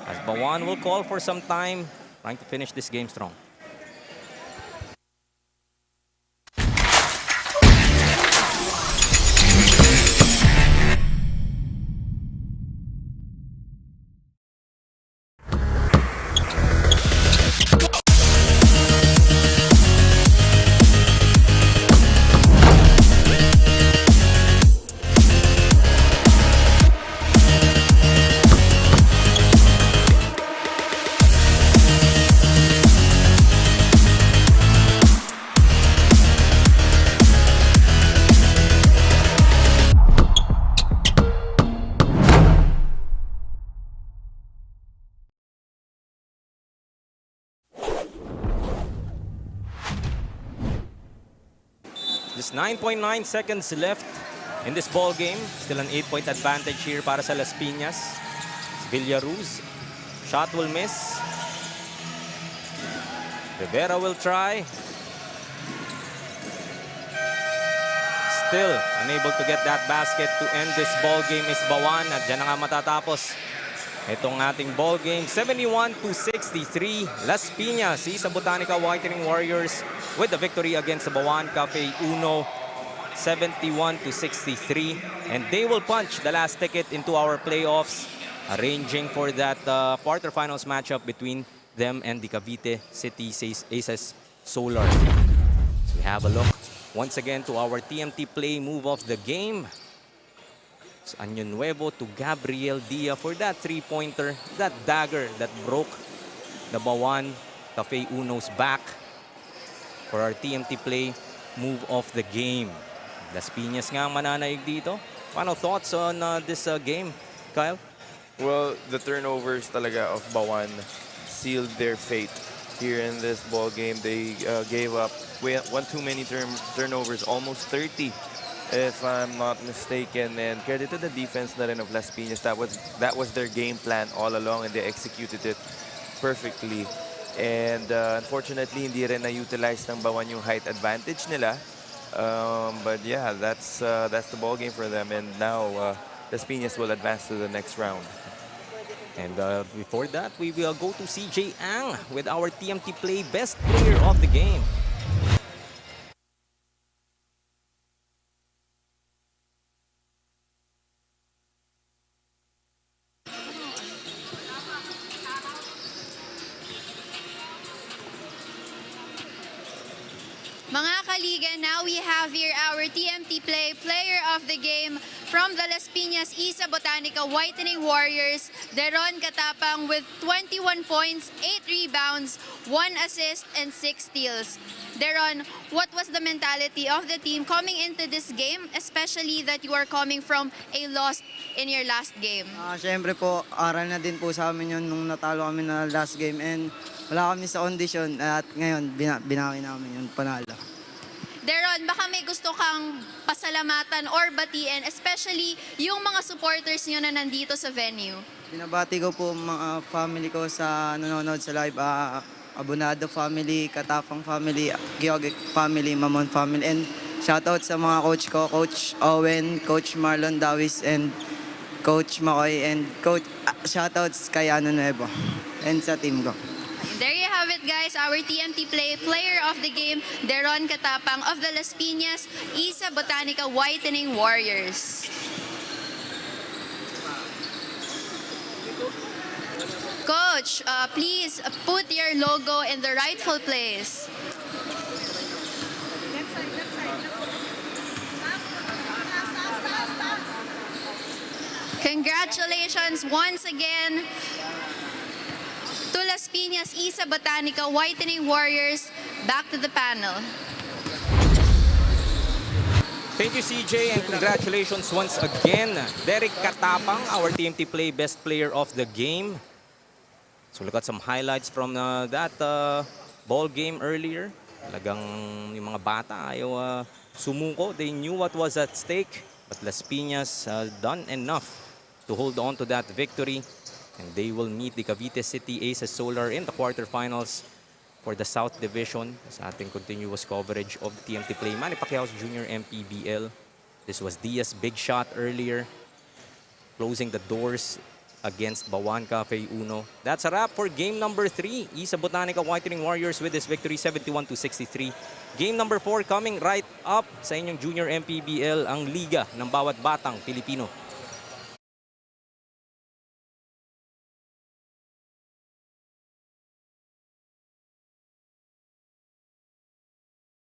as Bauan will call for some time, trying to finish this game strong. Just 9.9 seconds left in this ball game. Still an 8-point advantage here para sa Las Piñas. Villaruz, shot will miss. Rivera will try. Still unable to get that basket to end this ball game is Bauan. At dyan na nga matatapos itong ating ball game. 71-63. Las Piñas, Isa Botanica Whitening Warriors with the victory against the Bauan Cafe Uno. 71-63. And they will punch the last ticket into our playoffs, arranging for that quarterfinals matchup between them and the Cavite City Aces Solar. So we have a look once again to our TMT play move of the game. It's Año Nuevo to Gabriel Dia for that three-pointer, that dagger that broke the Bauan Cafe Uno's back for our TMT play move of the game. Las Piñas nga ang mananaig dito. Final thoughts on this game, Kyle? Well, the turnovers talaga of Bauan sealed their fate here in this ball game. They gave up one too many turnovers, almost 30 if I'm not mistaken. And credit to the defense na rin of Las Piñas. That was their game plan all along, and they executed it perfectly. And unfortunately, hindi rin na-utilize ng Bauan yung height advantage nila. But yeah, that's the ball game for them. And now, Las Piñas will advance to the next round. And before that, we will go to CJ Ang with our TMT Play Best Player of the Game. Mga kaligan, now we have here our TMT Play Player of the Game from the Las Piñas Isa Botanica Whitening Warriors, Deron Katapang with 21 points, 8 rebounds, 1 assist, and 6 steals. Deron, what was the mentality of the team coming into this game, especially that you are coming from a loss in your last game? Siyempre po, aral na din po sa amin yun nung natalo kami na last game and wala kami sa condition at ngayon binawi namin yung panalo. Deron, baka may gusto kang pasalamatan or batiin, especially yung mga supporters nyo na nandito sa venue. Binabati ko po mga family ko sa nanonood sa live, Abonado family, Katapang family, Giyogik family, Mamon family, and shoutout sa mga coach ko, Coach Owen, Coach Marlon Dawis, and Coach Makoy, and shoutouts kay Ano Nuevo, and sa team ko. There you have it, guys. Our TMT Play Player of the Game, Deron Katapang of the Las Piñas Isa Botanica Whitening Warriors. Coach, please put your logo in the rightful place. Congratulations once again to Las Piñas Isa Botanica Whitening Warriors. Back to the panel. Thank you, CJ, and congratulations once again, Derek Katapang, our TMT Play Best Player of the Game. So look at some highlights from that ball game earlier. Talagang yung mga bata ayaw sumuko. They knew what was at stake, but Las Piñas done enough to hold on to that victory. And they will meet the Cavite City Aces Solar in the quarterfinals for the South Division. Sa ating continuous coverage of the TMT Play Manny Pacquiao's Junior MPBL. This was Diaz's big shot earlier, closing the doors against Bauan 14U. That's a wrap for game number 3. Isa Botanica Whitening Warriors with this victory 71-63. Game number 4 coming right up sa inyong Junior MPBL, ang liga ng bawat batang Pilipino.